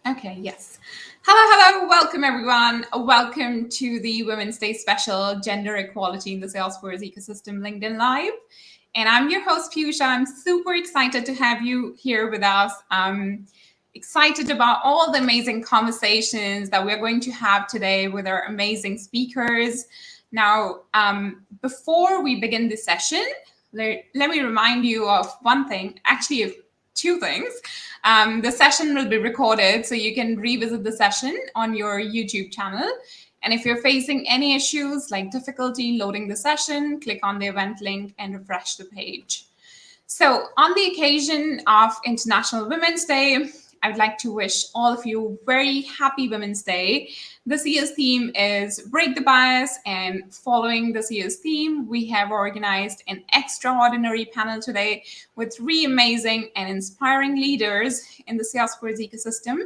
Okay, yes. Hello. Welcome, everyone. Welcome to the Women's Day special, Gender Equality in the Salesforce Ecosystem LinkedIn Live. And I'm your host, Piyusha. I'm super excited to have you here with us. I'm excited about all the amazing conversations that we're going to have today with our amazing speakers. Now, before we begin the session, let me remind you of one thing, actually, two things. The session will be recorded, so you can revisit the session on your YouTube channel. And if you're facing any issues like difficulty loading the session, click on the event link and refresh the page. So on the occasion of International Women's Day, I would like to wish all of you a very happy Women's Day. This year's theme is Break the Bias, and following this year's theme, we have organized an extraordinary panel today with three amazing and inspiring leaders in the Salesforce ecosystem.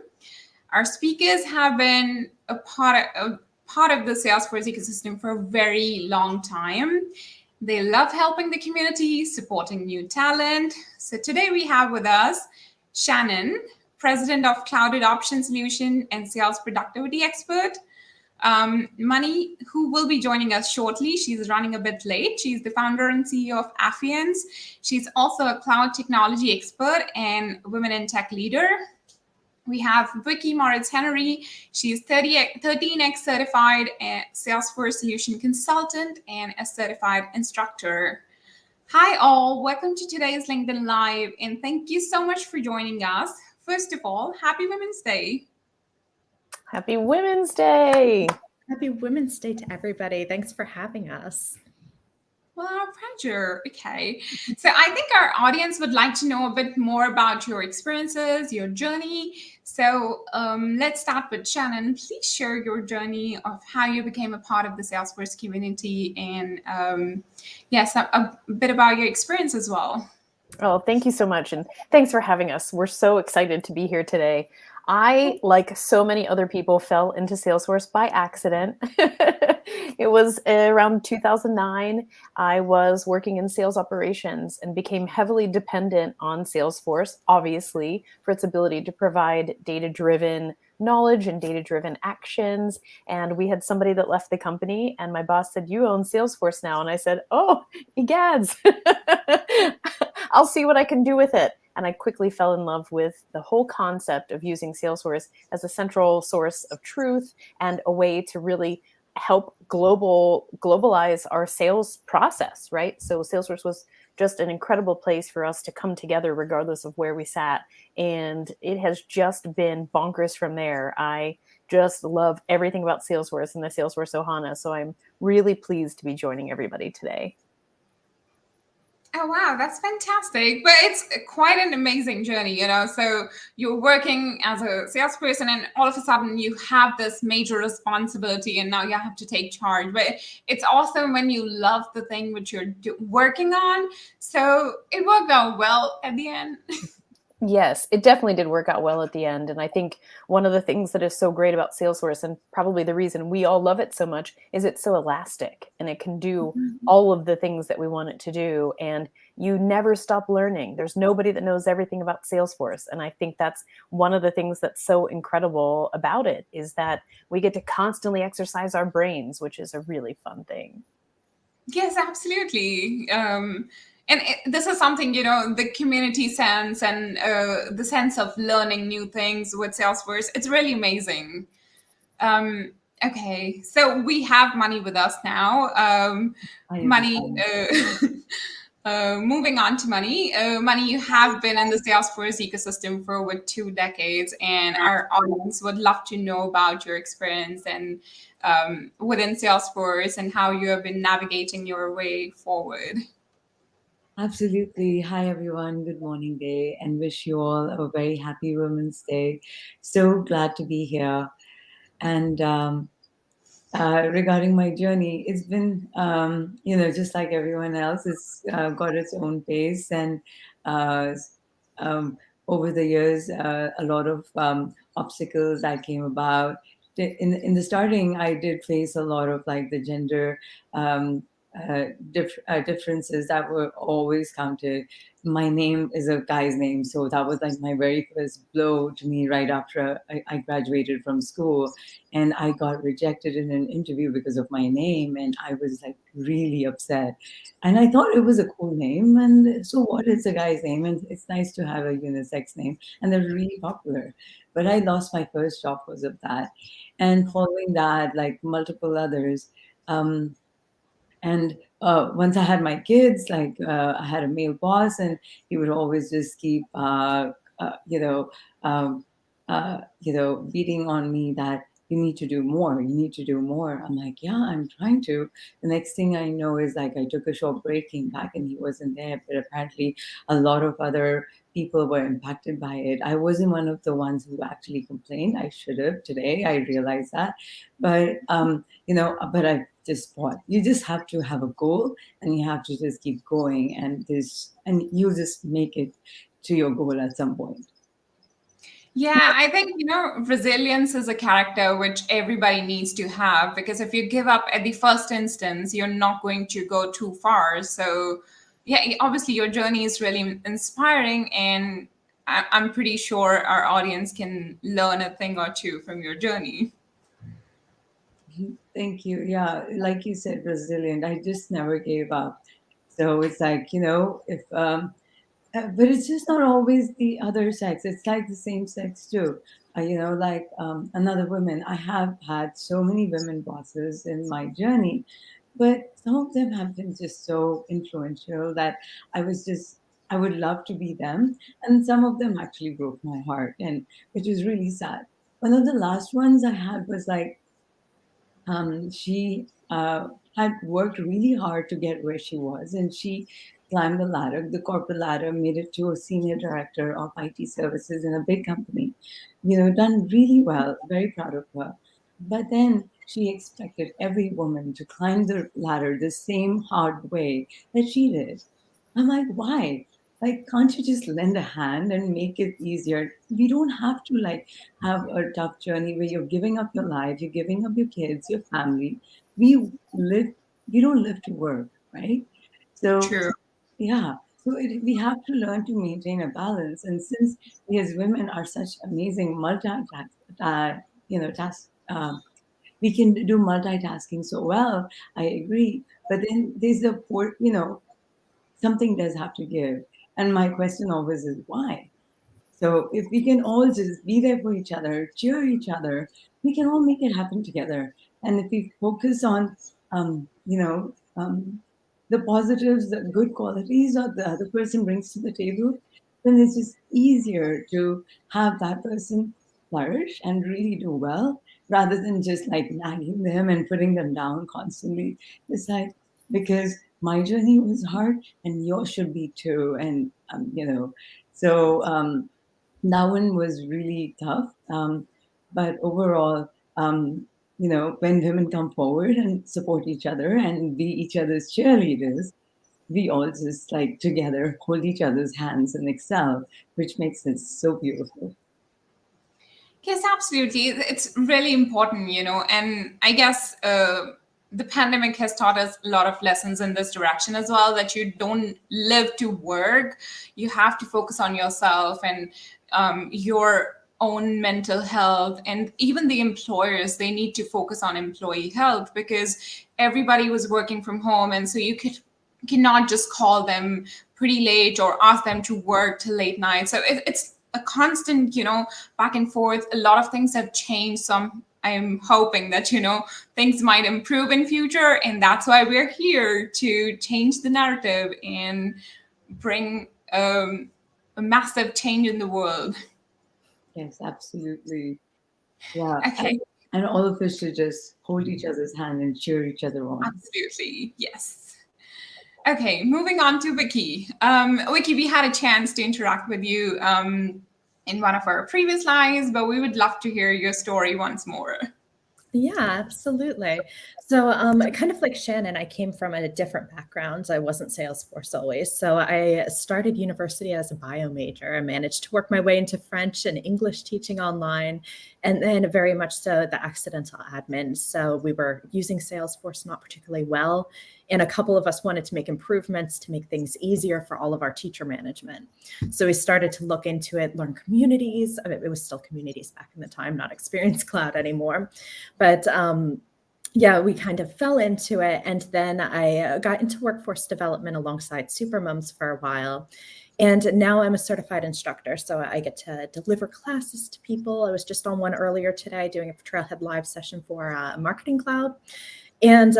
Our speakers have been a part of the Salesforce ecosystem for a very long time. They love helping the community, supporting new talent. So today we have with us Shannon, President of Cloud Adoption Solution and Sales Productivity Expert. Money, who will be joining us shortly. She's running a bit late. She's the founder and CEO of Apphienz. She's also a cloud technology expert and women in tech leader. We have Vicki Mortiz-Henry. She's 13X certified Salesforce solution consultant and a certified instructor. Hi all, welcome to today's LinkedIn Live, and thank you so much for joining us. First of all, happy Women's Day. Happy Women's Day. Happy Women's Day to everybody. Thanks for having us. Well, our pleasure. Okay. So I think our audience would like to know a bit more about your experiences, your journey. So let's start with Shannon. Please share your journey of how you became a part of the Salesforce community and yes, a bit about your experience as well. Oh, thank you so much. And thanks for having us. We're so excited to be here today. I, like so many other people, fell into Salesforce by accident. It was around 2009. I was working in sales operations and became heavily dependent on Salesforce, obviously, for its ability to provide data-driven knowledge and data-driven actions. And we had somebody that left the company, and my boss said, "You own Salesforce now." And I said, "Oh, egads." I'll see what I can do with it. And I quickly fell in love with the whole concept of using Salesforce as a central source of truth and a way to really help globalize our sales process, right? So Salesforce was just an incredible place for us to come together regardless of where we sat. And it has just been bonkers from there. I just love everything about Salesforce and the Salesforce Ohana. So I'm really pleased to be joining everybody today. Oh, wow, that's fantastic. But it's quite an amazing journey, you know. So you're working as a salesperson and all of a sudden you have this major responsibility and now you have to take charge. But it's also when you love the thing which you're working on. So it worked out well at the end. Yes, it definitely did work out well at the end. And I think one of the things that is so great about Salesforce, and probably the reason we all love it so much, is it's so elastic and it can do all of the things that we want it to do. And you never stop learning. There's nobody that knows everything about Salesforce. And I think that's one of the things that's so incredible about it, is that we get to constantly exercise our brains, which is a really fun thing. Yes, absolutely. And this is something, you know, the community sense and the sense of learning new things with Salesforce. It's really amazing. Okay, so we have Money with us now. Money, moving on to Money. Money, you have been in the Salesforce ecosystem for over 2 decades, and our audience would love to know about your experience and within Salesforce and how you have been navigating your way forward. Absolutely. Hi, everyone. Good morning day, and wish you all a very happy Women's Day. So glad to be here. And regarding my journey, it's been, just like everyone else, it's got its own pace. And over the years, a lot of obstacles that came about. In the starting, I did face a lot of like the gender differences that were always counted. my name is a guy's name. So that was like my very first blow to me right after I graduated from school. And I got rejected in an interview because of my name. And I was like really upset. And I thought it was a cool name. And so what is a guy's name? And it's nice to have a unisex name. And they're really popular. But I lost my first job because of that. And following that, like multiple others. And once I had my kids, like I had a male boss, and he would always just keep, uh, you know, um, beating on me that you need to do more. You need to do more. I'm like, yeah, I'm trying to. The next thing I know is like I took a short break, came back, and he wasn't there. But apparently, a lot of other people were impacted by it. I wasn't one of the ones who actually complained. I should have today. I realized that, but but I just thought you just have to have a goal and you have to just keep going, and you just make it to your goal at some point. Yeah, I think, resilience is a character which everybody needs to have, because if you give up at the first instance, you're not going to go too far. So, yeah, obviously your journey is really inspiring, and I'm pretty sure our audience can learn a thing or two from your journey. Thank you. Yeah, like you said, resilient. I just never gave up. So it's like, if but it's just not always the other sex. It's like the same sex too. Like another woman. I have had so many women bosses in my journey, but some of them have been just so influential that I would love to be them. And some of them actually broke my heart, and which was really sad. One of the last ones I had was like, she had worked really hard to get where she was, and she climbed the ladder, the corporate ladder, made it to a senior director of IT services in a big company. Done really well. Very proud of her. But then she expected every woman to climb the ladder the same hard way that she did. I'm like, why? Like, can't you just lend a hand and make it easier? We don't have to like have a tough journey where you're giving up your life, you're giving up your kids, your family. We live, we don't live to work, right? So True. yeah, so we have to learn to maintain a balance. And since we as women are such amazing task, we can do multitasking so well. I agree, but then there's the poor, something does have to give. And my question always is why? So if we can all just be there for each other, cheer each other, we can all make it happen together. And if we focus on, the positives, the good qualities that the other person brings to the table, then it's just easier to have that person flourish and really do well, rather than just like nagging them and putting them down constantly. It's like, because my journey was hard and yours should be too. And, so that one was really tough. But overall, when women come forward and support each other and be each other's cheerleaders, we all just like together hold each other's hands and excel, which makes it so beautiful. Yes, absolutely. It's really important, and I guess the pandemic has taught us a lot of lessons in this direction as well, that you don't live to work. You have to focus on yourself and your own mental health. And even the employers, they need to focus on employee health, because everybody was working from home. And so cannot just call them pretty late or ask them to work till late night. So it's a constant, back and forth. A lot of things have changed. So I'm hoping that, things might improve in future. And that's why we're here, to change the narrative and bring a massive change in the world. Yes, absolutely. Yeah. Okay. And all of us should just hold each other's hand and cheer each other on. Absolutely. Yes. Okay, moving on to Vicki. Vicki, we had a chance to interact with you in one of our previous lives, but we would love to hear your story once more. Yeah, absolutely. So kind of like Shannon, I came from a different background. I wasn't Salesforce always. So I started university as a bio major. I managed to work my way into French and English teaching online, and then very much so the accidental admin. So we were using Salesforce not particularly well And a couple of us wanted to make improvements to make things easier for all of our teacher management. So we started to look into it, learn communities. I mean, it was still communities back in the time, not Experience Cloud anymore. But yeah, we kind of fell into it. And then I got into workforce development alongside Supermoms for a while. And now I'm a certified instructor. So I get to deliver classes to people. I was just on one earlier today doing a Trailhead Live session for Marketing Cloud. And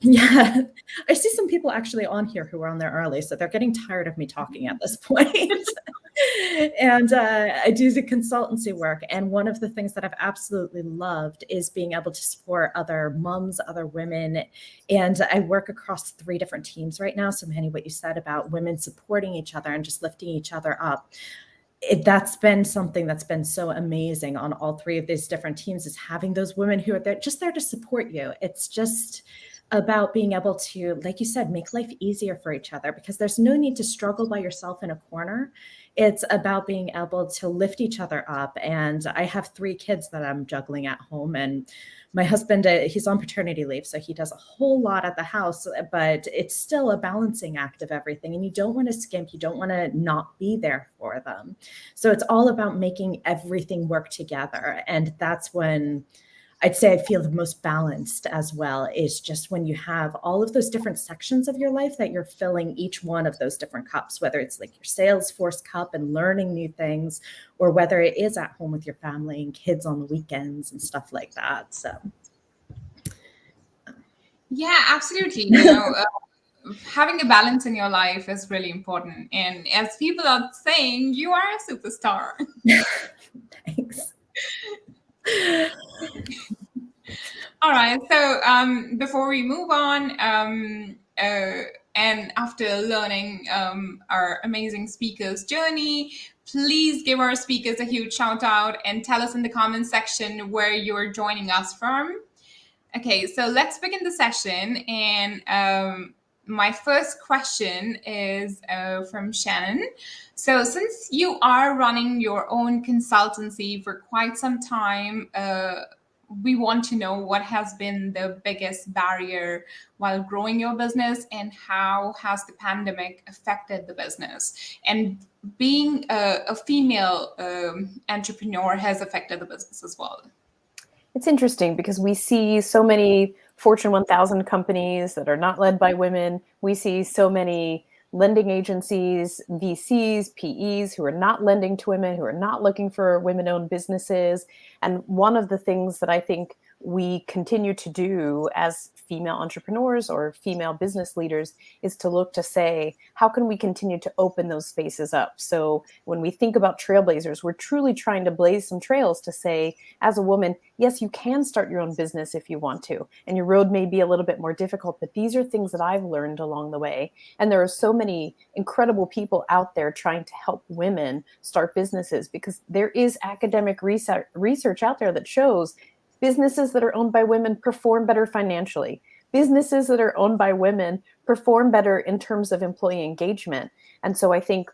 yeah, I see some people actually on here who are on there early. So they're getting tired of me talking at this point. And I do the consultancy work. And one of the things that I've absolutely loved is being able to support other moms, other women. And I work across 3 different teams right now. So Manny, what you said about women supporting each other and just lifting each other up, that's been something that's been so amazing on all 3 of these different teams, is having those women who are there, just there to support you. It's just about being able to, like you said, make life easier for each other, because there's no need to struggle by yourself in a corner. It's about being able to lift each other up. And I have 3 kids that I'm juggling at home, and my husband, he's on paternity leave, so he does a whole lot at the house, but it's still a balancing act of everything. And you don't want to skimp, you don't want to not be there for them. So it's all about making everything work together. And that's when I'd say I feel the most balanced as well, is just when you have all of those different sections of your life that you're filling each one of those different cups, whether it's like your Salesforce cup and learning new things, or whether it is at home with your family and kids on the weekends and stuff like that. So. Yeah, absolutely. You know, having a balance in your life is really important. And as people are saying, you are a superstar. Thanks. All right. So before we move on, and after learning our amazing speakers' journey, please give our speakers a huge shout out and tell us in the comments section where you're joining us from. Okay, so let's begin the session. And my first question is from Shannon. So since you are running your own consultancy for quite some time, we want to know what has been the biggest barrier while growing your business, and how has the pandemic affected the business? And being a female entrepreneur has affected the business as well. It's interesting because we see so many Fortune 1000 companies that are not led by women. We see so many lending agencies, VCs, PEs who are not lending to women, who are not looking for women-owned businesses. And one of the things that I think we continue to do as female entrepreneurs or female business leaders is to look to say, how can we continue to open those spaces up? So when we think about trailblazers, we're truly trying to blaze some trails to say, as a woman, yes, you can start your own business if you want to, and your road may be a little bit more difficult, but these are things that I've learned along the way. And there are so many incredible people out there trying to help women start businesses, because there is academic research out there that shows businesses that are owned by women perform better financially. Businesses that are owned by women perform better in terms of employee engagement. And so I think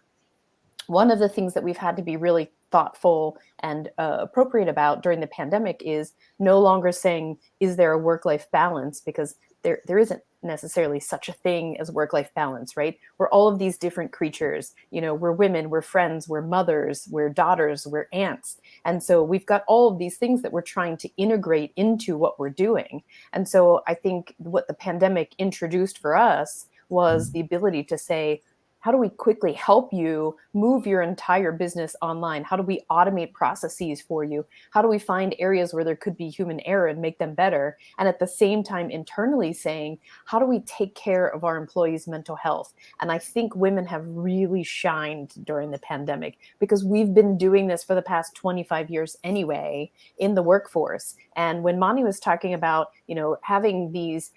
one of the things that we've had to be really thoughtful and appropriate about during the pandemic is no longer saying, is there a work-life balance? Because there isn't necessarily such a thing as work-life balance, right? We're all of these different creatures. You know, we're women, we're friends, we're mothers, we're daughters, we're aunts. And so we've got all of these things that we're trying to integrate into what we're doing. And so I think what the pandemic introduced for us was the ability to say, how do we quickly help you move your entire business online? How do we automate processes for you? How do we find areas where there could be human error and make them better? And at the same time, internally saying, how do we take care of our employees' mental health? And I think women have really shined during the pandemic because we've been doing this for the past 25 years anyway in the workforce. And when Mani was talking about, you know, having these,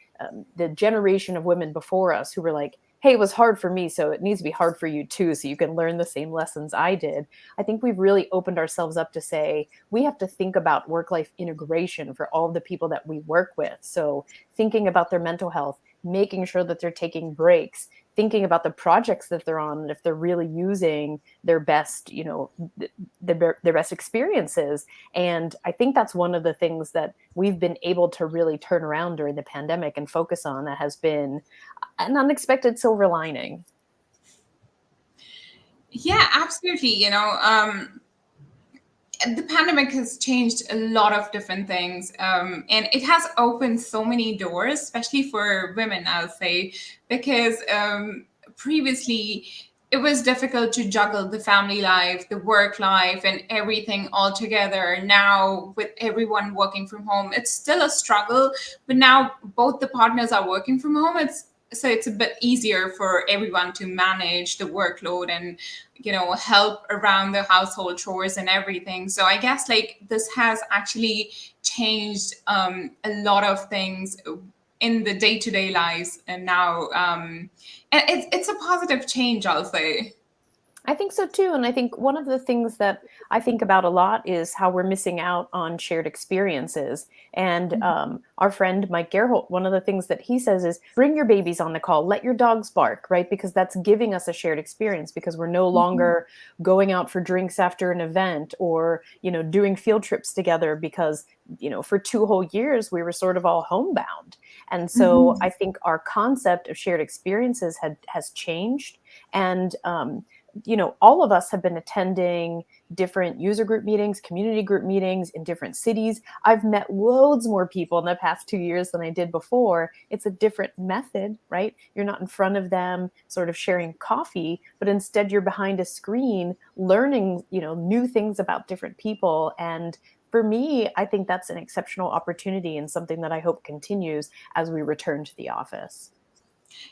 the generation of women before us who were like, hey, it was hard for me, so it needs to be hard for you too, so you can learn the same lessons I did. I think we've really opened ourselves up to say, we have to think about work-life integration for all of the people that we work with. So thinking about their mental health, making sure that they're taking breaks, thinking about the projects that they're on, and if they're really using their best, their best experiences. And I think that's one of the things that we've been able to really turn around during the pandemic and focus on, that has been an unexpected silver lining. Yeah, absolutely. The pandemic has changed a lot of different things, and it has opened so many doors, especially for women, I'll say, because previously it was difficult to juggle the family life, the work life, and everything all together. Now, with everyone working from home, it's still a struggle, but now both the partners are working from home. It's a bit easier for everyone to manage the workload and help around the household chores and everything. So I guess this has actually changed a lot of things in the day-to-day lives, and now and it's a positive change, I'll say. I think so too. And I think one of the things that I think about a lot is how we're missing out on shared experiences. And our friend Mike Gerholt, one of the things that he says is bring your babies on the call, let your dogs bark, right? Because that's giving us a shared experience, because we're no longer going out for drinks after an event, or, doing field trips together, because, for 2 whole years, we were sort of all homebound. And so I think our concept of shared experiences has changed. And, all of us have been attending different user group meetings, community group meetings in different cities. I've met loads more people in the past 2 years than I did before. It's a different method, right? You're not in front of them sort of sharing coffee, but instead you're behind a screen learning, new things about different people. And for me, I think that's an exceptional opportunity, and something that I hope continues as we return to the office.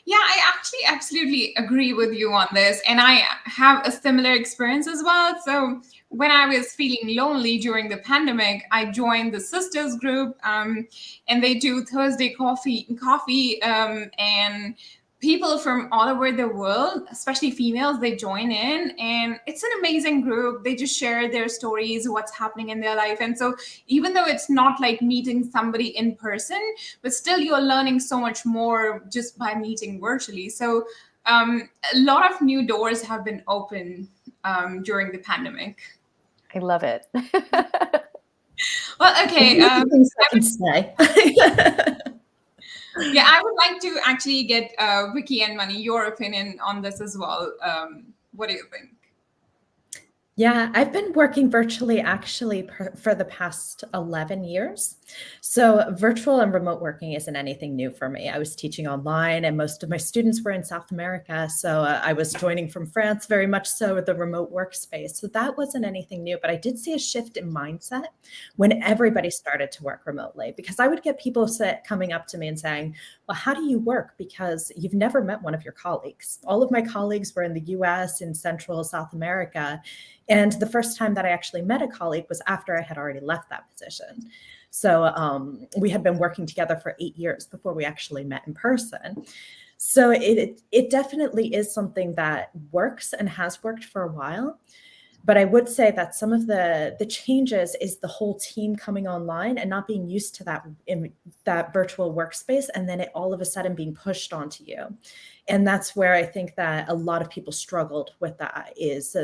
Yeah, I actually absolutely agree with you on this. And I have a similar experience as well. So when I was feeling lonely during the pandemic, I joined the sisters group, and they do Thursday coffee, and people from all over the world, especially females, they join in, and it's an amazing group. They just share their stories, what's happening in their life. And so even though it's not like meeting somebody in person, but still you're learning so much more just by meeting virtually. So a lot of new doors have been opened during the pandemic. I love it. Well, okay. Things I can say. Yeah, I would like to actually get Vicki and Money, your opinion on this as well. What do you think? Yeah, I've been working virtually actually for the past 11 years. So virtual and remote working isn't anything new for me. I was teaching online, and most of my students were in South America. So I was joining from France, very much so, with the remote workspace. So that wasn't anything new, but I did see a shift in mindset when everybody started to work remotely, because I would get people coming up to me and saying, well, how do you work? Because you've never met one of your colleagues. All of my colleagues were in the US, in Central South America. And the first time that I actually met a colleague was after I had already left that position. So we had been working together for 8 years before we actually met in person. So it definitely is something that works and has worked for a while. But I would say that some of the changes is the whole team coming online and not being used to that in that virtual workspace, and then it all of a sudden being pushed onto you. And that's where I think that a lot of people struggled with that, is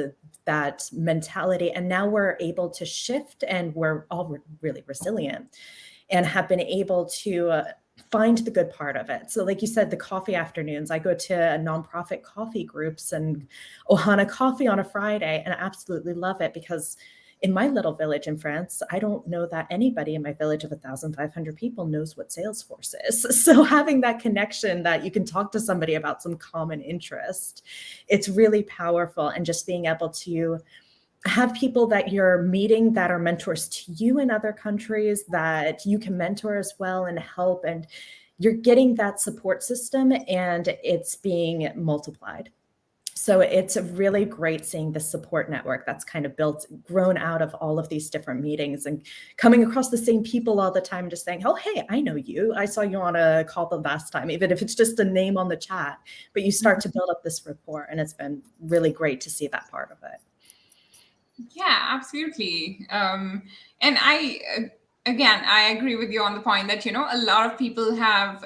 that mentality. And now we're able to shift, and we're all really resilient and have been able to find the good part of it. So like you said, the coffee afternoons, I go to nonprofit coffee groups and Ohana Coffee on a Friday, and I absolutely love it, because in my little village in France, I don't know that anybody in my village of 1,500 people knows what Salesforce is. So having that connection that you can talk to somebody about some common interest, it's really powerful. And just being able to have people that you're meeting that are mentors to you in other countries that you can mentor as well and help, and you're getting that support system, and it's being multiplied. So it's really great seeing the support network that's kind of grown out of all of these different meetings, and coming across the same people all the time, just saying, oh, hey, I know you. I saw you on a call the last time, even if it's just a name on the chat, but you start to build up this rapport, and it's been really great to see that part of it. Yeah, absolutely. And I again, I agree with you on the point that, a lot of people have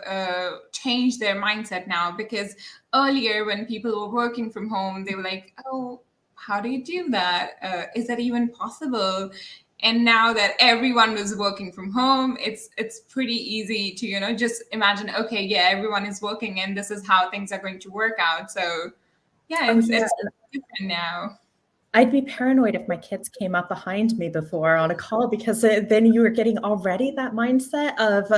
changed their mindset now, because earlier when people were working from home, they were like, oh, how do you do that? Is that even possible? And now that everyone was working from home, it's pretty easy to, just imagine, okay, yeah, everyone is working and this is how things are going to work out. So yeah, Oh, it's yeah. different now. I'd be paranoid if my kids came up behind me before on a call, because then you were getting already that mindset of,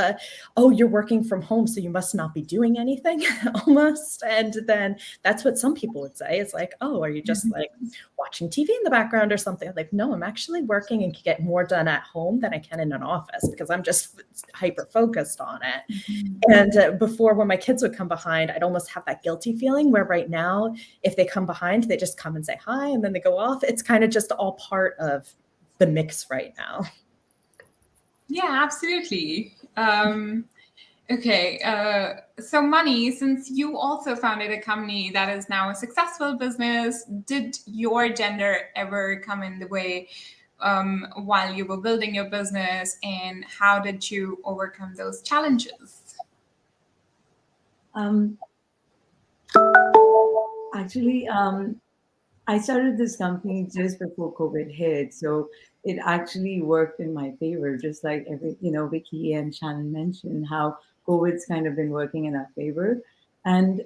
oh, you're working from home, so you must not be doing anything almost. And then that's what some people would say. It's like, oh, are you just like watching TV in the background or something? I'm like, no, I'm actually working and can get more done at home than I can in an office, because I'm just hyper focused on it. And before, when my kids would come behind, I'd almost have that guilty feeling, where right now, if they come behind, they just come and say hi and then they go off. It's kind of just all part of the mix right now. Yeah, absolutely. Okay, so Money, since you also founded a company that is now a successful business, did your gender ever come in the way while you were building your business, and how did you overcome those challenges? Um, Actually, I started this company just before COVID hit, so it actually worked in my favor. Just like Vicki and Shannon mentioned, how COVID's kind of been working in our favor, and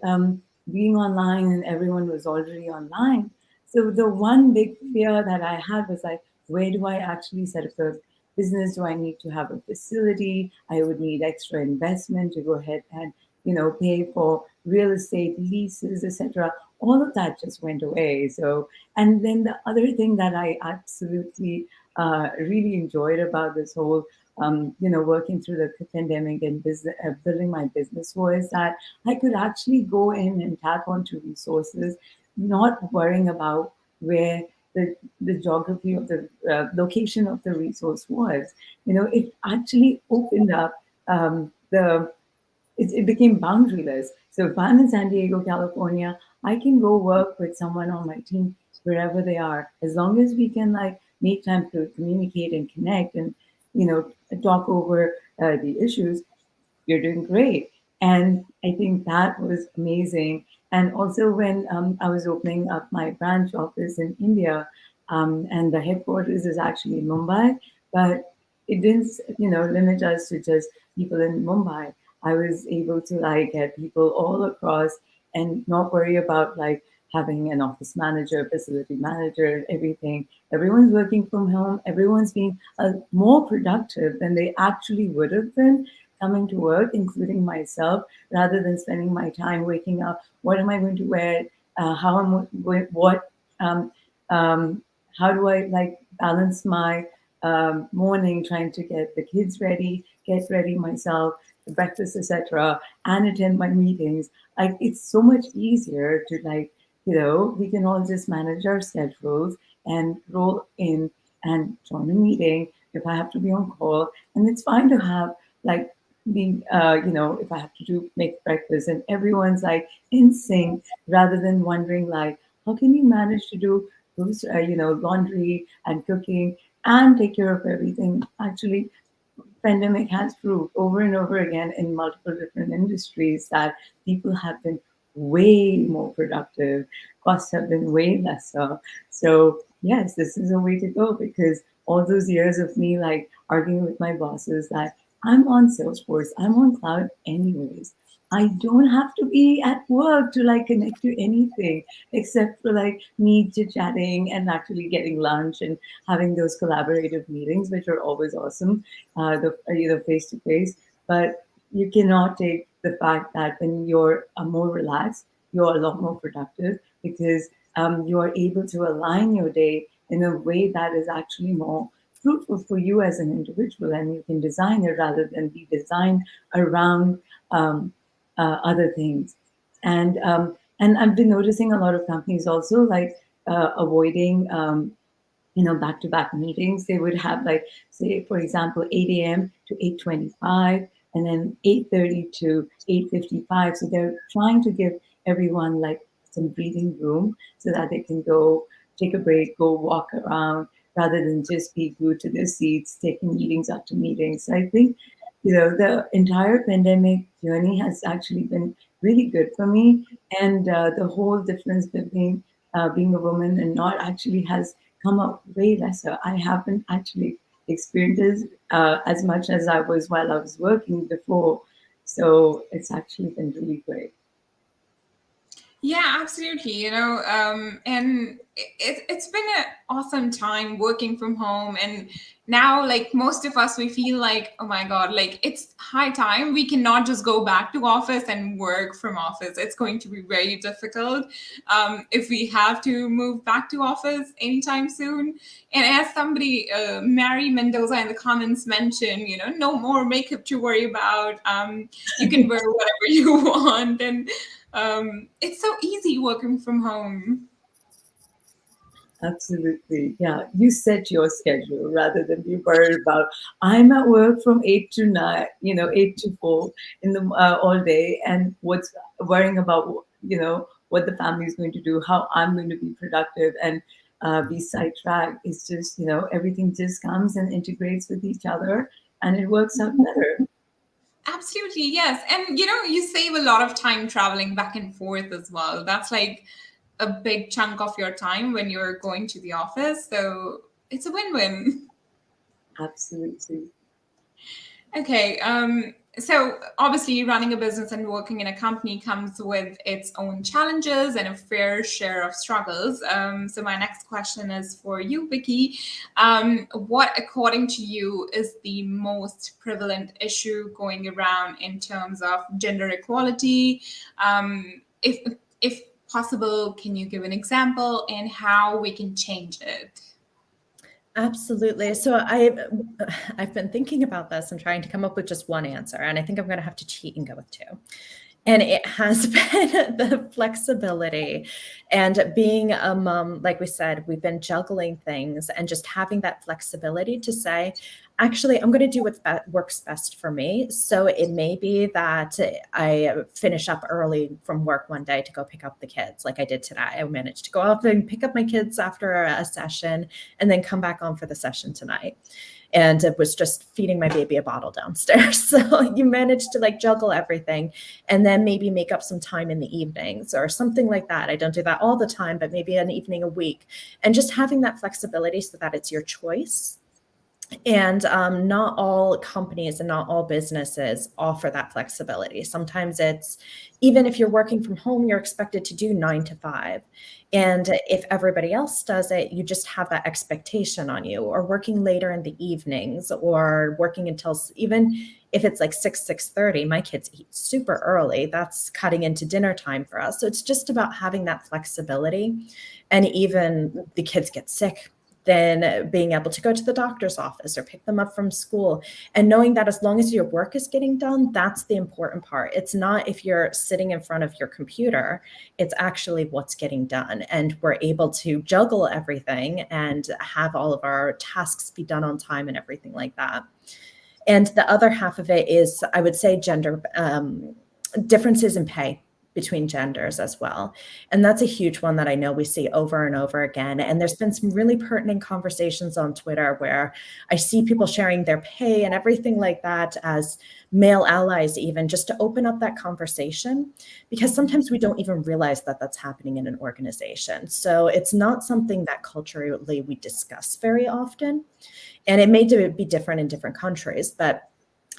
being online, and everyone was already online. So the one big fear that I had was like, where do I actually set up a business? Do I need to have a facility? I would need extra investment to go ahead and pay for real estate leases, etc. All of that just went away. So, and then the other thing that I absolutely really enjoyed about this whole, working through the pandemic and business, building my business, was that I could actually go in and tap onto resources, not worrying about where the geography of the location of the resource was. It actually opened up it became boundaryless. So if I'm in San Diego, California, I can go work with someone on my team wherever they are, as long as we can like make time to communicate and connect and talk over the issues. You're doing great. And I think that was amazing. And also when I was opening up my branch office in India, and the headquarters is actually in Mumbai, but it didn't, limit us to just people in Mumbai. I was able to like get people all across and not worry about like having an office manager, facility manager, everything. Everyone's working from home. Everyone's being more productive than they actually would have been coming to work, including myself, rather than spending my time waking up. What am I going to wear? How am what? Um, how do I like balance my morning, trying to get the kids ready, get ready myself, the breakfast, etc., and attend my meetings? Like it's so much easier to like we can all just manage our schedules and roll in and join a meeting if I have to be on call, and it's fine to have like being if I have to make breakfast and everyone's like in sync, rather than wondering like how can you manage to do those laundry and cooking and take care of everything. Actually, pandemic has proved over and over again in multiple different industries that people have been way more productive, costs have been way lesser. So yes, this is a way to go, because all those years of me like arguing with my bosses that I'm on Salesforce, I'm on cloud anyways. I don't have to be at work to like connect to anything except for like me chit chatting and actually getting lunch and having those collaborative meetings, which are always awesome, the face to face. But you cannot take the fact that when you're more relaxed, you're a lot more productive, because you are able to align your day in a way that is actually more fruitful for you as an individual, and you can design it rather than be designed around other things. And I've been noticing a lot of companies also like avoiding back-to-back meetings. They would have like, say, for example, 8 a.m. to 8:25, and then 8:30 to 8:55. So they're trying to give everyone like some breathing room so that they can go take a break, go walk around, rather than just be glued to their seats, taking meetings after meetings. So I think, the entire pandemic journey has actually been really good for me. And the whole difference between being a woman and not actually has come up way lesser. I haven't actually experienced this as much as I was while I was working before. So it's actually been really great. Yeah, absolutely. And it's been an awesome time working from home. And now, like most of us, we feel like, oh my God, like it's high time. We cannot just go back to office and work from office. It's going to be very difficult if we have to move back to office anytime soon. And as somebody, Mary Mendoza in the comments mentioned, no more makeup to worry about. You can wear whatever you want. And it's so easy working from home. Absolutely. Yeah. You set your schedule rather than be worried about, I'm at work from 8 to 9, 8 to 4 in the all day. And what's worrying about, what the family is going to do, how I'm going to be productive and be sidetracked. It's just, everything just comes and integrates with each other and it works out better. Absolutely, yes. And you save a lot of time traveling back and forth as well. That's like a big chunk of your time when you're going to the office. So it's a win-win. Absolutely. Okay. So obviously running a business and working in a company comes with its own challenges and a fair share of struggles. So my next question is for you, Vicki. What, according to you, is the most prevalent issue going around in terms of gender equality? If possible, can you give an example and how we can change it? Absolutely. So I've been thinking about this and trying to come up with just one answer, and I think I'm going to have to cheat and go with two. And it has been the flexibility and being a mom. Like we said, we've been juggling things and just having that flexibility to say, actually, I'm going to do what works best for me. So it may be that I finish up early from work one day to go pick up the kids, like I did today. I managed to go off and pick up my kids after a session and then come back on for the session tonight. And it was just feeding my baby a bottle downstairs. So you manage to like juggle everything and then maybe make up some time in the evenings or something like that. I don't do that all the time, but maybe an evening a week. And just having that flexibility so that it's your choice. And not all companies and not all businesses offer that flexibility. Sometimes it's, even if you're working from home, you're expected to do 9 to 5. And if everybody else does it, you just have that expectation on you, or working later in the evenings, or working until, even if it's like 6:30, my kids eat super early. That's cutting into dinner time for us. So it's just about having that flexibility. And even the kids get sick, then being able to go to the doctor's office or pick them up from school, and knowing that as long as your work is getting done, that's the important part. It's not if you're sitting in front of your computer, it's actually what's getting done. And we're able to juggle everything and have all of our tasks be done on time and everything like that. And the other half of it is, I would say, gender differences in pay between genders as well. And that's a huge one that I know we see over and over again. And there's been some really pertinent conversations on Twitter where I see people sharing their pay and everything like that as male allies, even just to open up that conversation, because sometimes we don't even realize that that's happening in an organization. So it's not something that culturally we discuss very often. And it may be different in different countries, but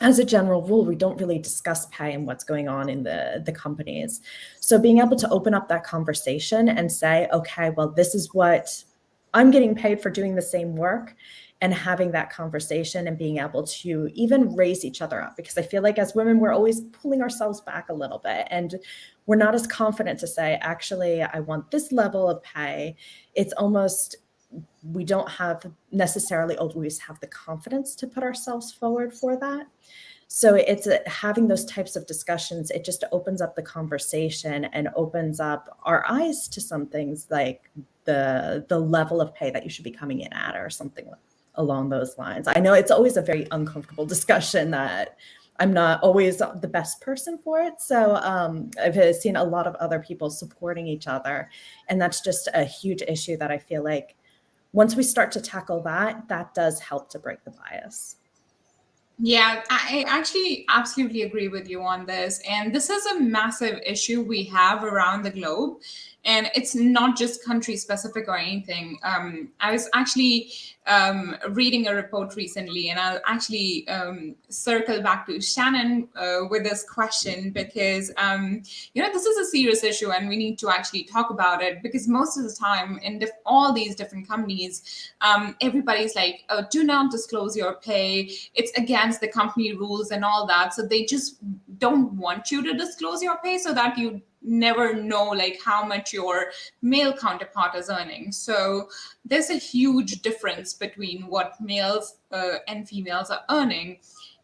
as a general rule, we don't really discuss pay and what's going on in the companies. So being able to open up that conversation and say, okay, well, this is what I'm getting paid for doing the same work, and having that conversation and being able to even raise each other up. Because I feel like as women, we're always pulling ourselves back a little bit, and we're not as confident to say, actually, I want this level of pay. It's almost, we don't have necessarily always have the confidence to put ourselves forward for that. So it's having those types of discussions. It just opens up the conversation and opens up our eyes to some things, like the level of pay that you should be coming in at, or something along those lines. I know it's always a very uncomfortable discussion that I'm not always the best person for it. So I've seen a lot of other people supporting each other. And that's just a huge issue that I feel like once we start to tackle that, that does help to break the bias. Yeah, I actually absolutely agree with you on this. And this is a massive issue we have around the globe. And it's not just country specific or anything. I was actually reading a report recently, and I'll actually circle back to Shannon with this question because, this is a serious issue and we need to actually talk about it, because most of the time in all these different companies, everybody's like, oh, do not disclose your pay. It's against the company rules and all that. So they just don't want you to disclose your pay so that you never know like how much your male counterpart is earning. So there's a huge difference between what males and females are earning.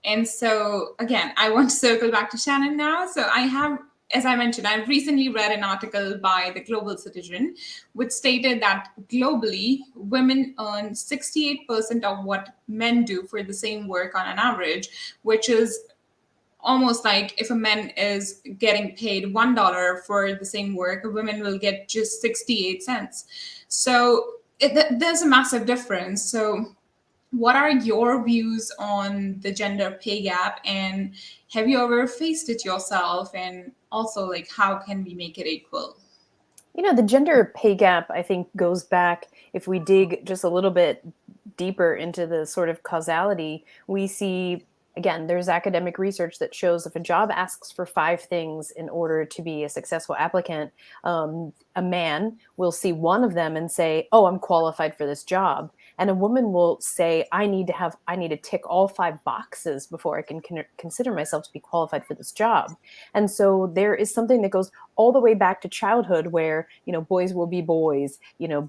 And so again, I want to circle back to Shannon now. So I have, as I mentioned, I've recently read an article by the Global Citizen, which stated that globally, women earn 68% of what men do for the same work on an average, which is almost like if a man is getting paid $1 for the same work, a woman will get just 68 cents. So there's a massive difference. So what are your views on the gender pay gap, and have you ever faced it yourself? And also, like, how can we make it equal? The gender pay gap, I think, goes back, if we dig just a little bit deeper into the sort of causality, we see, again, there's academic research that shows if a job asks for 5 things in order to be a successful applicant, a man will see one of them and say, oh, I'm qualified for this job. And a woman will say, I need to tick all 5 boxes before I can consider myself to be qualified for this job. And so there is something that goes all the way back to childhood where, boys will be boys,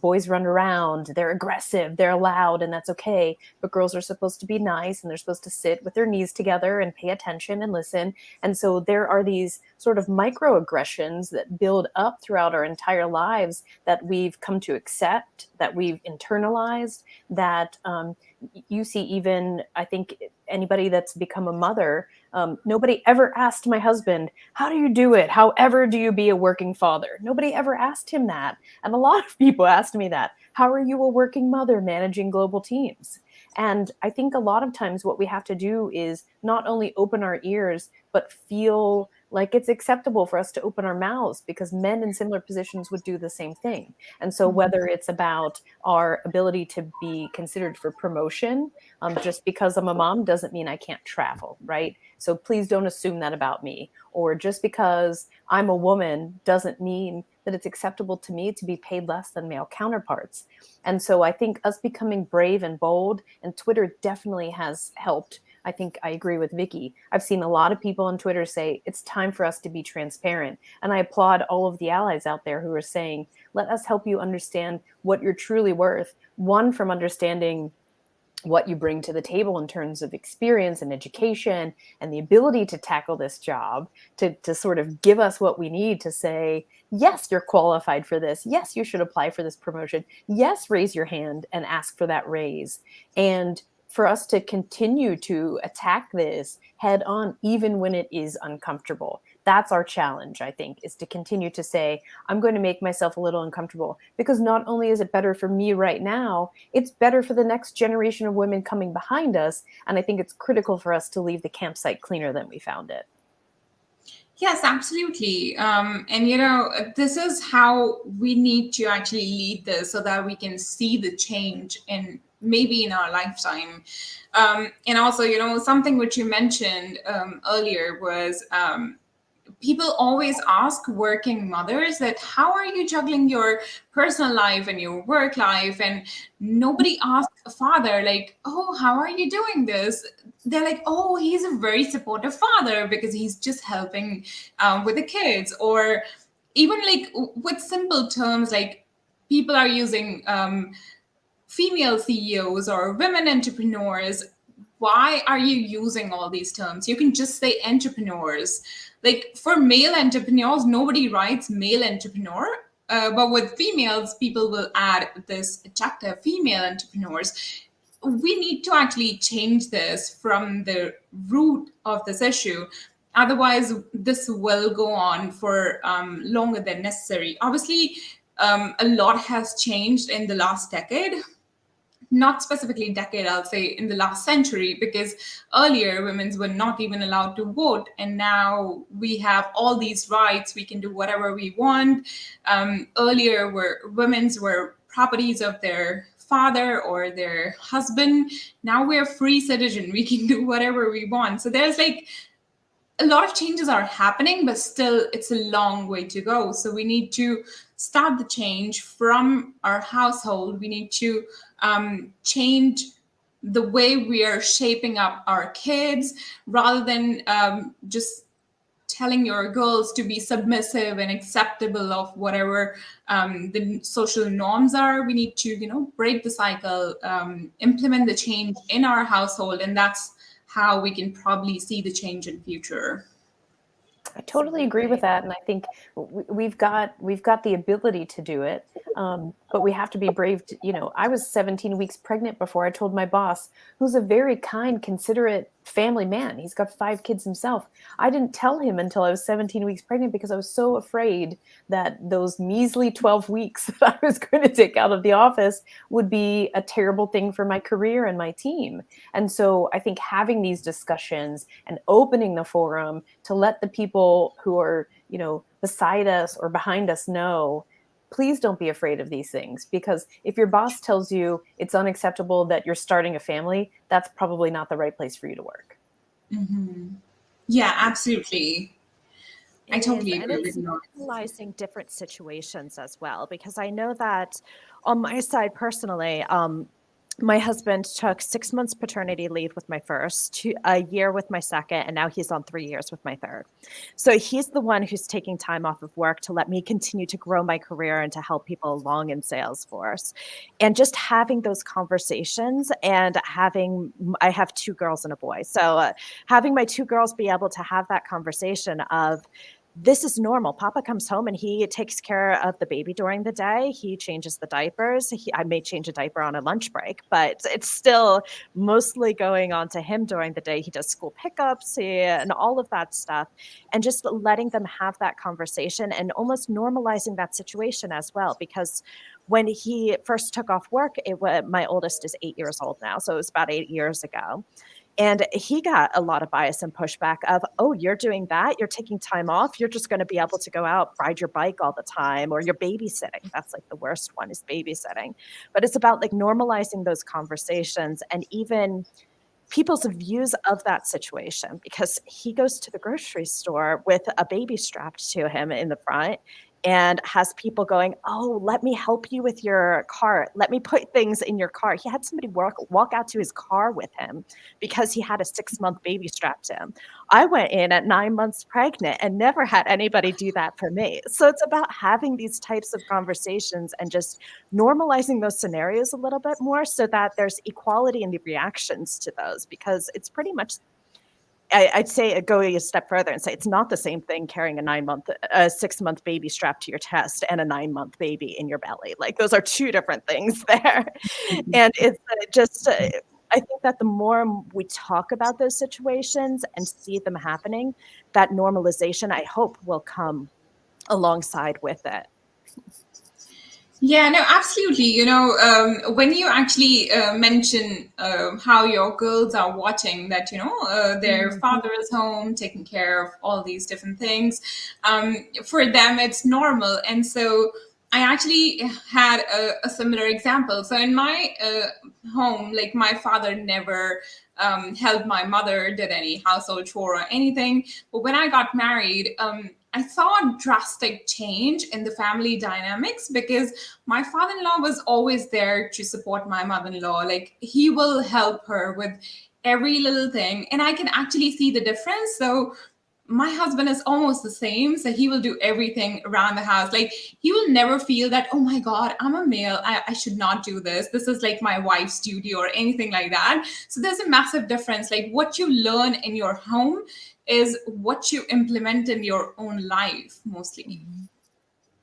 boys run around, they're aggressive, they're loud, and that's okay. But girls are supposed to be nice, and they're supposed to sit with their knees together and pay attention and listen. And so there are these sort of microaggressions that build up throughout our entire lives that we've come to accept, that we've internalized, that you see even, I think, anybody that's become a mother, nobody ever asked my husband, how do you do it? However do you be a working father? Nobody ever asked him that. And a lot of people asked me that. How are you a working mother managing global teams? And I think a lot of times what we have to do is not only open our ears, but feel like it's acceptable for us to open our mouths, because men in similar positions would do the same thing. And so whether it's about our ability to be considered for promotion, just because I'm a mom doesn't mean I can't travel, right? So please don't assume that about me. Or just because I'm a woman doesn't mean that it's acceptable to me to be paid less than male counterparts. And so I think us becoming brave and bold, and Twitter definitely has helped. I think I agree with Vicki. I've seen a lot of people on Twitter say it's time for us to be transparent. And I applaud all of the allies out there who are saying, let us help you understand what you're truly worth. One, from understanding what you bring to the table in terms of experience and education and the ability to tackle this job, to sort of give us what we need to say, yes, you're qualified for this. Yes, you should apply for this promotion. Yes, raise your hand and ask for that raise. And for us to continue to attack this head on, even when it is uncomfortable. That's our challenge, I think, is to continue to say, I'm going to make myself a little uncomfortable, because not only is it better for me right now, it's better for the next generation of women coming behind us. And I think it's critical for us to leave the campsite cleaner than we found it. Yes, absolutely. And, this is how we need to actually lead this so that we can see the change in maybe in our lifetime. And also, something which you mentioned earlier was people always ask working mothers that how are you juggling your personal life and your work life? And nobody asks a father like, oh, how are you doing this? They're like, oh, he's a very supportive father because he's just helping with the kids. Or even like with simple terms, like people are using female CEOs or women entrepreneurs. Why are you using all these terms? You can just say entrepreneurs. Like for male entrepreneurs, nobody writes male entrepreneur. But with females, people will add this chapter, female entrepreneurs. We need to actually change this from the root of this issue. Otherwise, this will go on for longer than necessary. Obviously, a lot has changed in the last decade. not specifically decade, I'll say in the last century, because earlier women were not even allowed to vote. And now we have all these rights. We can do whatever we want. Earlier, women's were properties of their father or their husband. Now we're free citizen. We can do whatever we want. So there's like a lot of changes are happening, but still it's a long way to go. So we need to start the change from our household. We need to change the way we are shaping up our kids, rather than just telling your girls to be submissive and acceptable of whatever the social norms are. We need to, break the cycle, implement the change in our household, and that's how we can probably see the change in future. I totally agree with that, and I think we've got the ability to do it, but we have to be brave. I was 17 weeks pregnant before I told my boss, who's a very kind, considerate family man. He's got 5 kids himself. I didn't tell him until I was 17 weeks pregnant because I was so afraid that those measly 12 weeks that I was going to take out of the office would be a terrible thing for my career and my team. And so I think having these discussions and opening the forum to let the people who are, beside us or behind us know, please don't be afraid of these things, because if your boss tells you it's unacceptable that you're starting a family, that's probably not the right place for you to work. Mm-hmm. Yeah, absolutely. I totally agree with you. Analyzing different situations as well, because I know that on my side personally, my husband took 6 months paternity leave with my first, a year with my second, and now he's on 3 years with my third. So he's the one who's taking time off of work to let me continue to grow my career and to help people along in Salesforce. And just having those conversations, and I have 2 girls and a boy. So having my 2 girls be able to have that conversation of, this is normal. Papa comes home and he takes care of the baby during the day. He changes the diapers. I may change a diaper on a lunch break, but it's still mostly going on to him during the day. He does school pickups and all of that stuff. And just letting them have that conversation and almost normalizing that situation as well. Because when he first took off work, my oldest is 8 years old now. So it was about 8 years ago. And he got a lot of bias and pushback of, oh, you're doing that? You're taking time off? You're just going to be able to go out, ride your bike all the time, or you're babysitting. That's like the worst one, is babysitting. But it's about like normalizing those conversations and even people's views of that situation, because he goes to the grocery store with a baby strapped to him in the front and has people going, oh, let me help you with your cart. Let me put things in your car. He had somebody walk out to his car with him because he had a 6-month baby strapped to him. I went in at 9 months pregnant and never had anybody do that for me. So it's about having these types of conversations and just normalizing those scenarios a little bit more so that there's equality in the reactions to those, because it's pretty much, I'd say go a step further and say it's not the same thing carrying a 6-month baby strapped to your chest and a 9-month baby in your belly. Like, those are 2 different things there. And it's just, I think that the more we talk about those situations and see them happening, that normalization, I hope, will come alongside with it. Yeah, no, absolutely. When you actually mention how your girls are watching that, their father is home taking care of all these different things, for them, it's normal. And so I actually had a similar example. So in my home, like, my father never helped my mother, did any household chore or anything. But when I got married, I saw a drastic change in the family dynamics, because my father-in-law was always there to support my mother-in-law. Like, he will help her with every little thing, and I can actually see the difference. So my husband is almost the same. So he will do everything around the house. Like, he will never feel that, oh my God, I'm a male, I should not do this. This is like my wife's duty or anything like that. So there's a massive difference. Like, what you learn in your home is what you implement in your own life, mostly.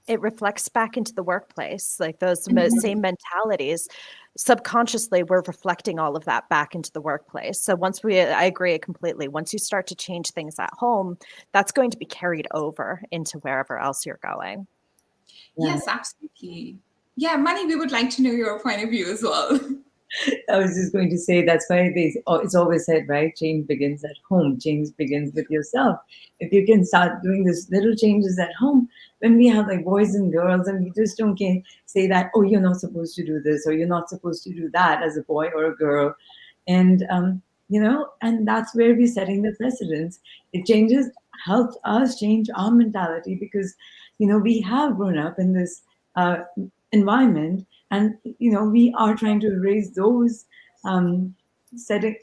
It reflects back into the workplace, like those same mentalities. Subconsciously, we're reflecting all of that back into the workplace. So I agree completely. Once you start to change things at home, that's going to be carried over into wherever else you're going. Yes, absolutely. Yeah, Mani, we would like to know your point of view as well. I was just going to say that's why it's always said, right? Change begins at home. Change begins with yourself. If you can start doing these little changes at home, when we have like boys and girls, and we just don't say that, oh, you're not supposed to do this or you're not supposed to do that as a boy or a girl, and and that's where we're setting the precedence. It helps us change our mentality because we have grown up in this uh, environment, and we are trying to raise those um, setting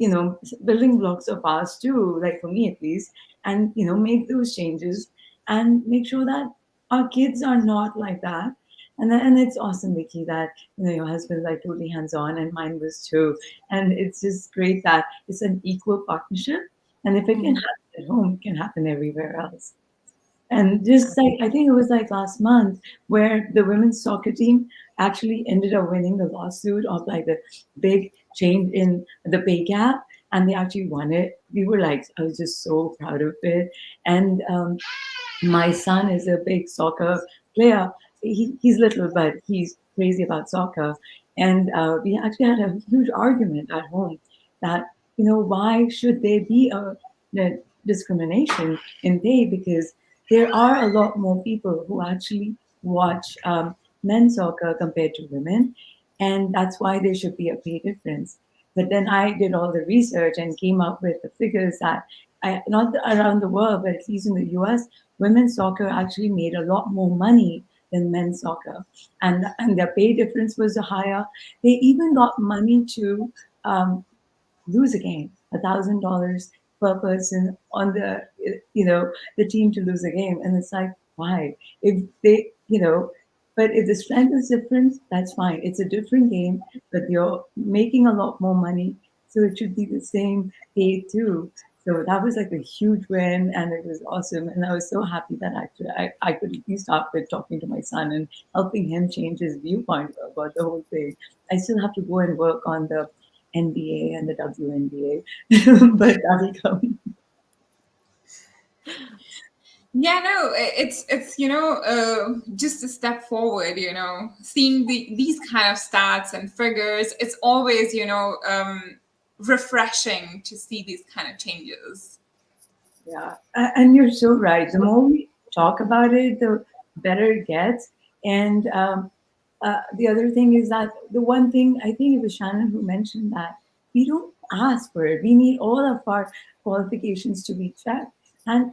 building blocks of ours too, like for me at least, and make those changes and make sure that our kids are not like that. And it's awesome, Vicki, that your husband's like totally hands-on, and mine was too. And it's just great that it's an equal partnership, and if it can happen at home, it can happen everywhere else. And just like, I think it was like last month where the women's soccer team actually ended up winning the lawsuit of like the big change in the pay gap, and they actually won it. We were like, I was just so proud of it. And my son is a big soccer player. He's little, but he's crazy about soccer. And we actually had a huge argument at home that, why should there be a discrimination in pay? Because there are a lot more people who actually watch men's soccer compared to women. And that's why there should be a pay difference. But then I did all the research and came up with the figures that not around the world, but at least in the US, women's soccer actually made a lot more money than men's soccer, and their pay difference was higher. They even got money to lose a game, $1,000 per person on the team to lose a game, and it's like, why? If they but if the strength is different, that's fine. It's a different game, but you're making a lot more money, so it should be the same pay too. So that was like a huge win, and it was awesome. And I was so happy that actually I could at least start with talking to my son and helping him change his viewpoint about the whole thing. I still have to go and work on the NBA and the WNBA, but that'll come. Yeah, no, it's just a step forward. Seeing these kind of stats and figures, it's always refreshing to see these kind of changes. Yeah, and you're so right. The more we talk about it, the better it gets. And the other thing is that the one thing, I think it was Shannon who mentioned, that we don't ask for it. We need all of our qualifications to be checked, and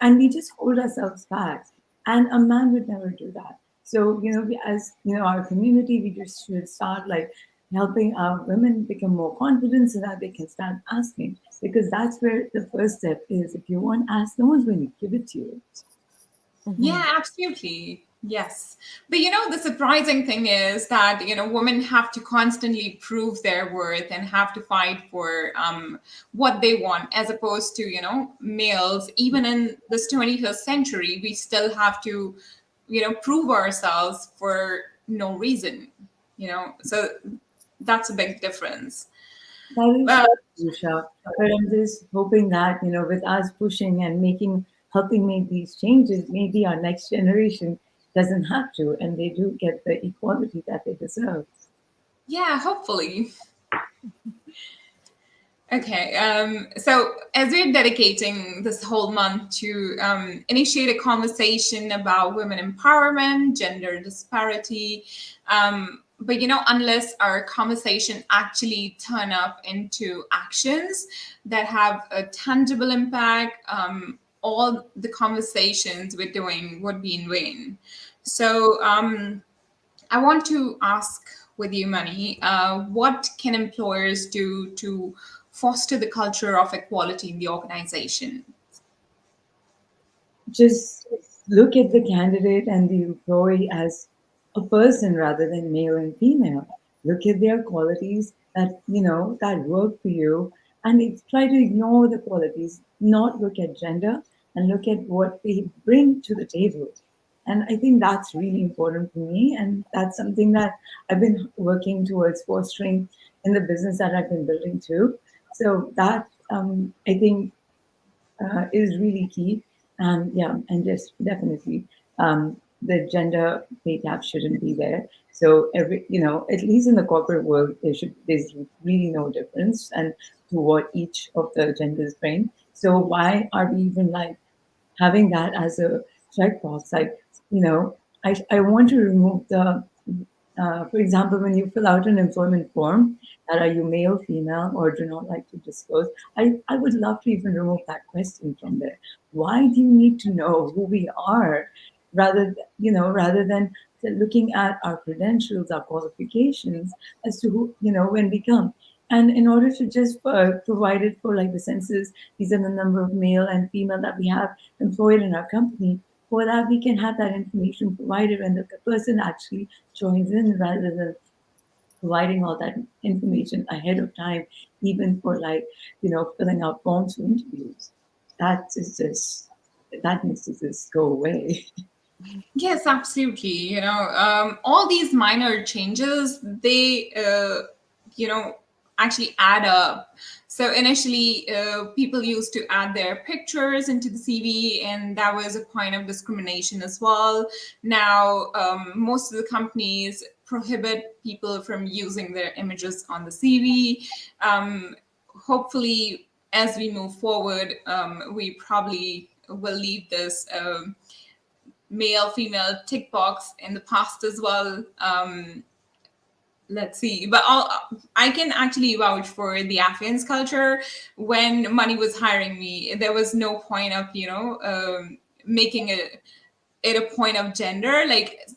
and we just hold ourselves back. And a man would never do that. So as our community, we just should start like helping our women become more confident so that they can start asking, because that's where the first step is. If you want to ask, no one's going to give it to you. Yeah, absolutely. Yes. But the surprising thing is that, women have to constantly prove their worth and have to fight for what they want, as opposed to, males. Even in this 21st century, we still have to, prove ourselves for no reason, so that's a big difference. That is Usha. But I'm just hoping that, with us pushing and helping make these changes, maybe our next generation doesn't have to, and they do get the equality that they deserve. Yeah, hopefully. Okay, so as we're dedicating this whole month to initiate a conversation about women empowerment, gender disparity, but unless our conversation actually turn up into actions that have a tangible impact, all the conversations we're doing would be in vain. So I want to ask with you, Mani, what can employers do to foster the culture of equality in the organization? Just look at the candidate and the employee as a person rather than male and female. Look at their qualities that work for you, and try to ignore the qualities, not look at gender, and look at what they bring to the table. And I think that's really important for me, and that's something that I've been working towards fostering in the business that I've been building too. So that I think is really key. Yeah, and just definitely the gender pay gap shouldn't be there. So every, at least in the corporate world, there's really no difference and to what each of the genders bring. So why are we even like having that as a checkbox? Like, I want to remove the, for example, when you fill out an employment form, that are you male, female, or do not like to disclose, I would love to even remove that question from there. Why do you need to know who we are, rather than looking at our credentials, our qualifications as to who, when we come. And in order to just provide it for like the census, these are the number of male and female that we have employed in our company. For that, we can have that information provided when the person actually joins in, rather than providing all that information ahead of time, even for like, filling out forms for interviews. That needs to just go away. Yes, absolutely. All these minor changes, they, actually add up. So initially, people used to add their pictures into the CV, and that was a point of discrimination as well. Now, most of the companies prohibit people from using their images on the CV. Hopefully, as we move forward, we probably will leave this male female tick box in the past as well. Let's see, but I can actually vouch for the Apphienz culture. When Money was hiring me, there was no point of making it a point of gender. Like,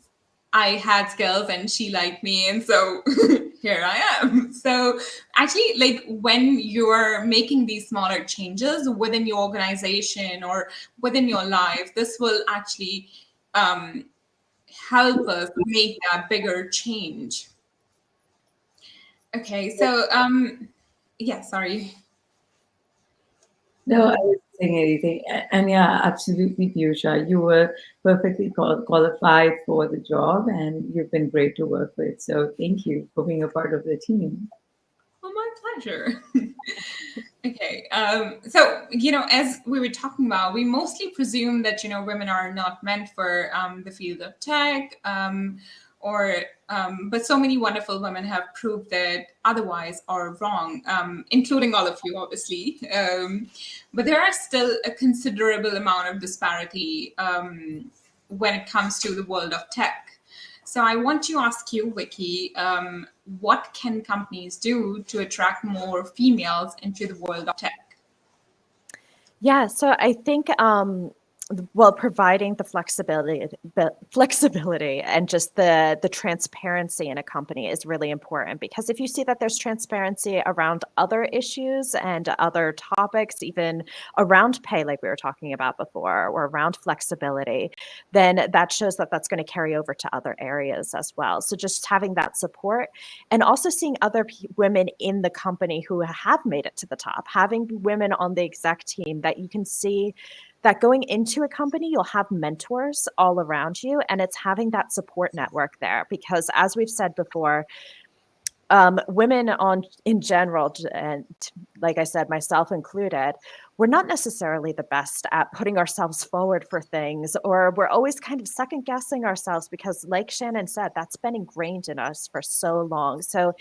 I had skills and she liked me, and so here I am. So actually, like, when you're making these smaller changes within your organization or within your life, this will actually help us make that bigger change. Okay, so yeah, sorry. No, I wasn't saying anything. And yeah, absolutely, Piyusha. You were perfectly qualified for the job, and you've been great to work with. So thank you for being a part of the team. Well, my pleasure. Okay, so as we were talking about, we mostly presume that women are not meant for the field of tech, but so many wonderful women have proved that otherwise or wrong, including all of you, obviously. But there are still a considerable amount of disparity when it comes to the world of tech. So I want to ask you, Vicki, what can companies do to attract more females into the world of tech? Yeah, so I think providing the flexibility and just the transparency in a company is really important, because if you see that there's transparency around other issues and other topics, even around pay, like we were talking about before, or around flexibility, then that shows that that's going to carry over to other areas as well. So just having that support, and also seeing other women in the company who have made it to the top, having women on the exec team that you can see that going into a company, you'll have mentors all around you, and it's having that support network there. Because as we've said before, women in general, and like I said, myself included, we're not necessarily the best at putting ourselves forward for things, or we're always kind of second guessing ourselves because, like Shannon said, that's been ingrained in us for so long. So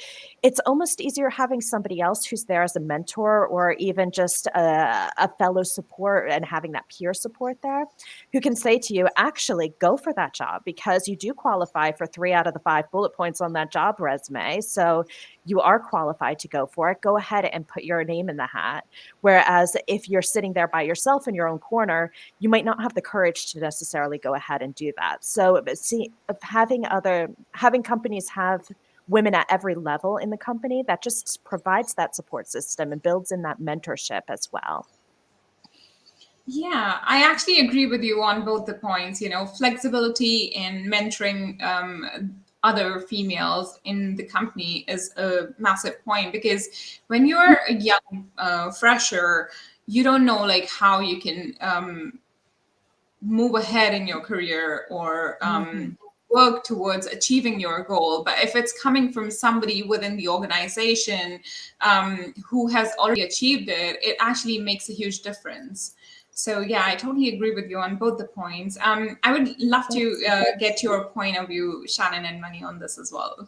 it's almost easier having somebody else who's there as a mentor, or even just a fellow support, and having that peer support there who can say to you, actually go for that job, because you do qualify for 3 out of the 5 bullet points on that job resume. So you are qualified to go for it. Go ahead and put your name in the hat. Whereas if you're sitting there by yourself in your own corner, you might not have the courage to necessarily go ahead and do that. So having companies have women at every level in the company, that just provides that support system and builds in that mentorship as well. Yeah, I actually agree with you on both the points. Flexibility and mentoring other females in the company is a massive point, because when you're a young fresher, you don't know like how you can move ahead in your career, or work towards achieving your goal. But if it's coming from somebody within the organization who has already achieved it, it actually makes a huge difference. So yeah, I totally agree with you on both the points. I would love to get your point of view, Shannon and Mani, on this as well.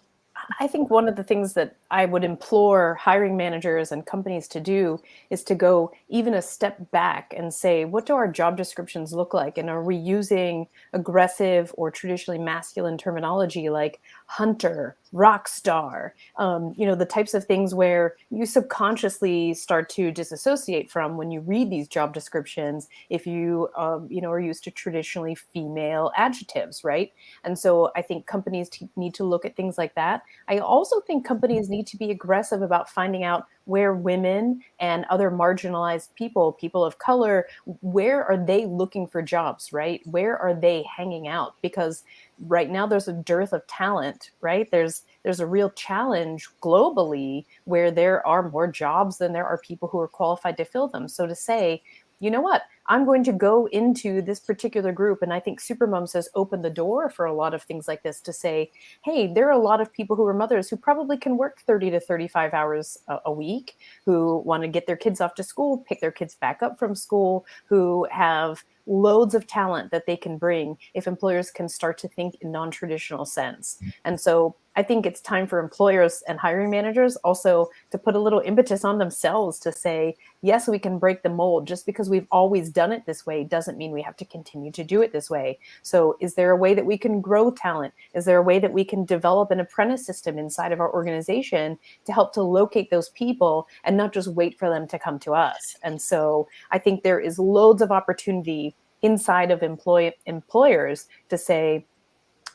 I think one of the things that I would implore hiring managers and companies to do is to go even a step back and say, what do our job descriptions look like? And are we using aggressive or traditionally masculine terminology like hunter, rock star, the types of things where you subconsciously start to disassociate from when you read these job descriptions if you, are used to traditionally female adjectives, right? And so I think companies need to look at things like that. I also think companies need to be aggressive about finding out where women and other marginalized people of color, where are they looking for jobs, right? Where are they hanging out? Because right now there's a dearth of talent, right? There's a real challenge globally where there are more jobs than there are people who are qualified to fill them. So to say, you know what, I'm going to go into this particular group. And I think Supermoms has opened the door for a lot of things like this to say, hey, there are a lot of people who are mothers who probably can work 30 to 35 hours a week, who want to get their kids off to school, pick their kids back up from school, who have loads of talent that they can bring if employers can start to think in non-traditional sense. And so I think it's time for employers and hiring managers also to put a little impetus on themselves to say, yes, we can break the mold. Just because we've always done it this way doesn't mean we have to continue to do it this way. So is there a way that we can grow talent? Is there a way that we can develop an apprentice system inside of our organization to help to locate those people and not just wait for them to come to us? And so I think there is loads of opportunity inside of employers to say,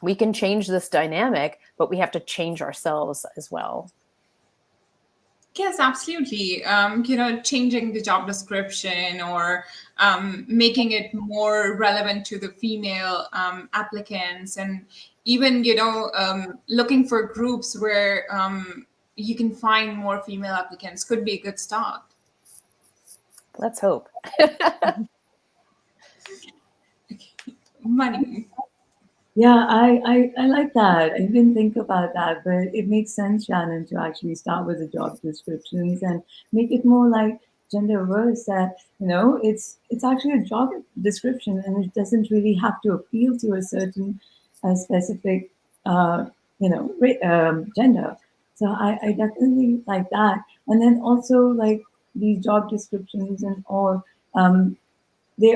we can change this dynamic, but we have to change ourselves as well. Yes, absolutely. Changing the job description or making it more relevant to the female applicants, and even, looking for groups where you can find more female applicants could be a good start. Let's hope. Money. Yeah, I like that. I didn't think about that, but it makes sense, Shannon, to actually start with the job descriptions and make it more like gender averse, that, it's actually a job description and it doesn't really have to appeal to a certain specific, gender. So I definitely like that. And then also like these job descriptions and all, they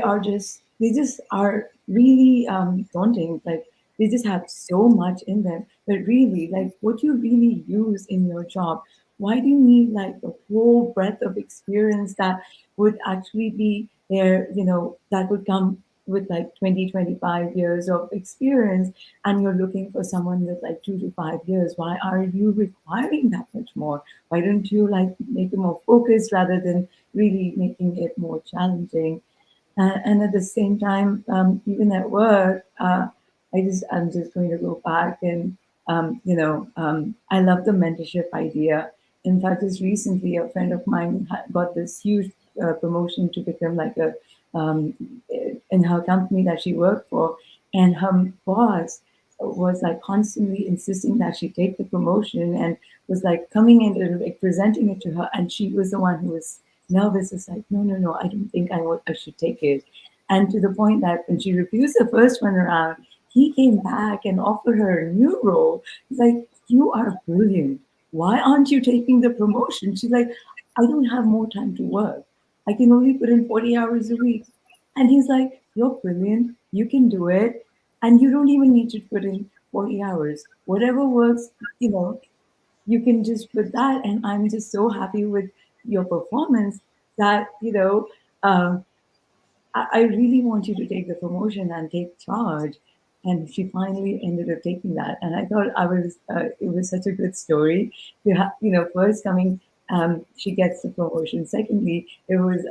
just are really daunting. Like they just have so much in them. But really, like what you really use in your job, why do you need like a whole breadth of experience that would actually be there, that would come with like 20, 25 years of experience, and you're looking for someone with like 2 to 5 years? Why are you requiring that much more? Why don't you like make it more focused rather than really making it more challenging? And at the same time, even at work, I'm just going to go back and, I love the mentorship idea. In fact, just recently, a friend of mine got this huge promotion to become like um, in her company that she worked for, and her boss was like constantly insisting that she take the promotion, and was like coming in and like presenting it to her, and she was the one who was nervous. It's like, no, I don't think I should take it. And to the point that when she refused the first one around, he came back and offered her a new role. He's like, you are brilliant. Why aren't you taking the promotion? She's like, I don't have more time to work. I can only put in 40 hours a week. And he's like, you're brilliant. You can do it. And you don't even need to put in 40 hours. Whatever works, you can just put that. And I'm just so happy with your performance that, I really want you to take the promotion and take charge. And she finally ended up taking that. And I thought it was such a good story. First coming, she gets the promotion. Secondly, it was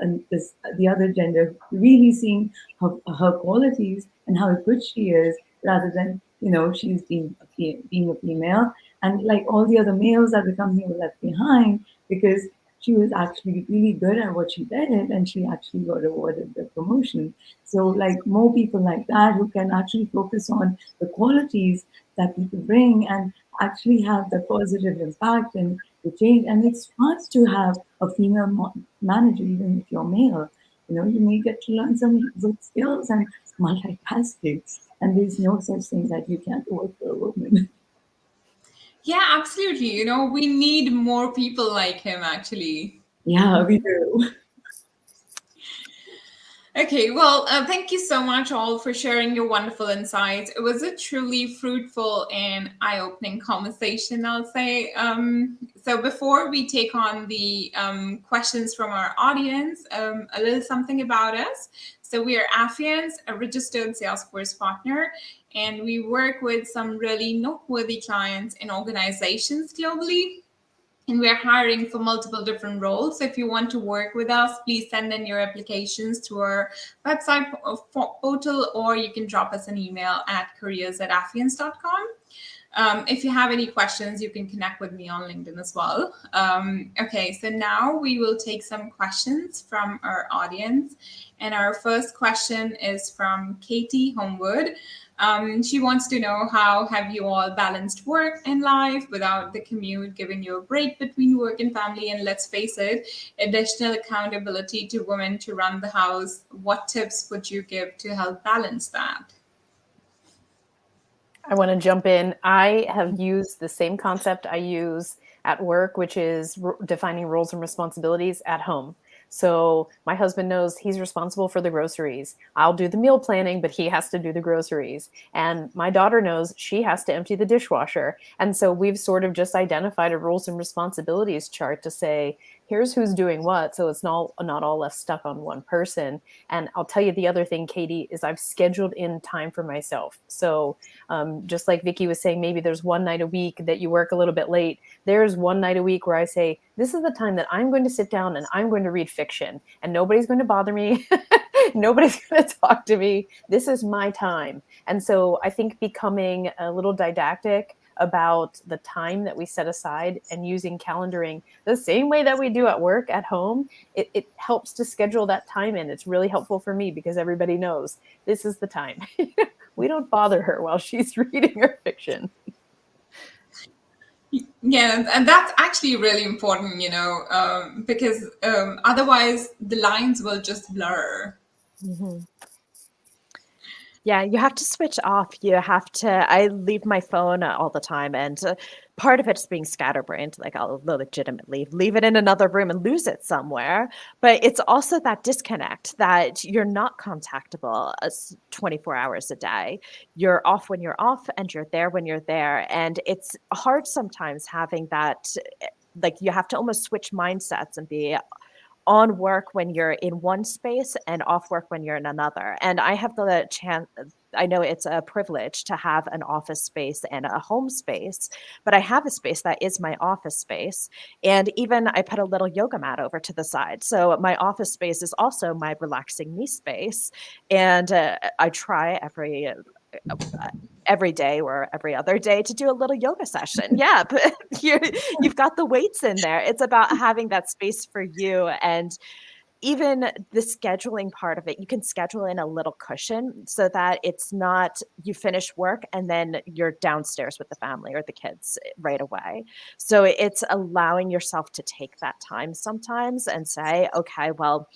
the other gender really seeing her qualities and how good she is, rather than, she's being a female. And like all the other males at the company were left behind because she was actually really good at what she did, and she actually got awarded the promotion. So like more people like that who can actually focus on the qualities that people bring and actually have the positive impact and the change. And it's fun to have a female manager, even if you're male. you may get to learn some good skills and multitasking. And there's no such thing that you can't work for a woman. Yeah, absolutely. We need more people like him, actually. Yeah, we do. Okay, well, thank you so much all for sharing your wonderful insights. It was a truly fruitful and eye-opening conversation, I'll say. So before we take on the questions from our audience, a little something about us. So we are Apphienz, a registered Salesforce partner, and we work with some really noteworthy clients and organizations globally. And we're hiring for multiple different roles. So if you want to work with us, please send in your applications to our website portal, or you can drop us an email at careers@aphienz.com. If you have any questions, you can connect with me on LinkedIn as well. Okay, so now we will take some questions from our audience. And our first question is from Katie Homewood. She wants to know, how have you all balanced work and life without the commute giving you a break between work and family? And let's face it, additional accountability to women to run the house. What tips would you give to help balance that? I want to jump in. I have used the same concept I use at work, which is defining roles and responsibilities at home. So my husband knows he's responsible for the groceries. I'll do the meal planning, but he has to do the groceries. And my daughter knows she has to empty the dishwasher. And so we've sort of just identified a roles and responsibilities chart to say, here's who's doing what. So it's not all left stuck on one person. And I'll tell you the other thing, Katie, is I've scheduled in time for myself. So just like Vicki was saying, maybe there's one night a week that you work a little bit late. There's one night a week where I say, this is the time that I'm going to sit down and I'm going to read fiction, and nobody's going to bother me. Nobody's going to talk to me. This is my time. And so I think becoming a little didactic about the time that we set aside and using calendaring the same way that we do at work at home, it helps to schedule that time in. It's really helpful for me because everybody knows this is the time. We don't bother her while she's reading her fiction. Yeah, and that's actually really important, because otherwise the lines will just blur. Mm-hmm. Yeah, you have to switch off. I leave my phone all the time, and part of it's being scatterbrained. Like, I'll legitimately leave it in another room and lose it somewhere. But it's also that disconnect that you're not contactable 24 hours a day. You're off when you're off, and you're there when you're there. And it's hard sometimes having that, like, you have to almost switch mindsets and be on work when you're in one space and off work when you're in another. And I have the chance, I know it's a privilege to have an office space and a home space, but I have a space that is my office space. And even I put a little yoga mat over to the side. So my office space is also my relaxing me space. And I try every day or every other day to do a little yoga session. Yeah, but you've got the weights in there. It's about having that space for you. And even the scheduling part of it, you can schedule in a little cushion so that it's not you finish work and then you're downstairs with the family or the kids right away. So it's allowing yourself to take that time sometimes and say, okay, well,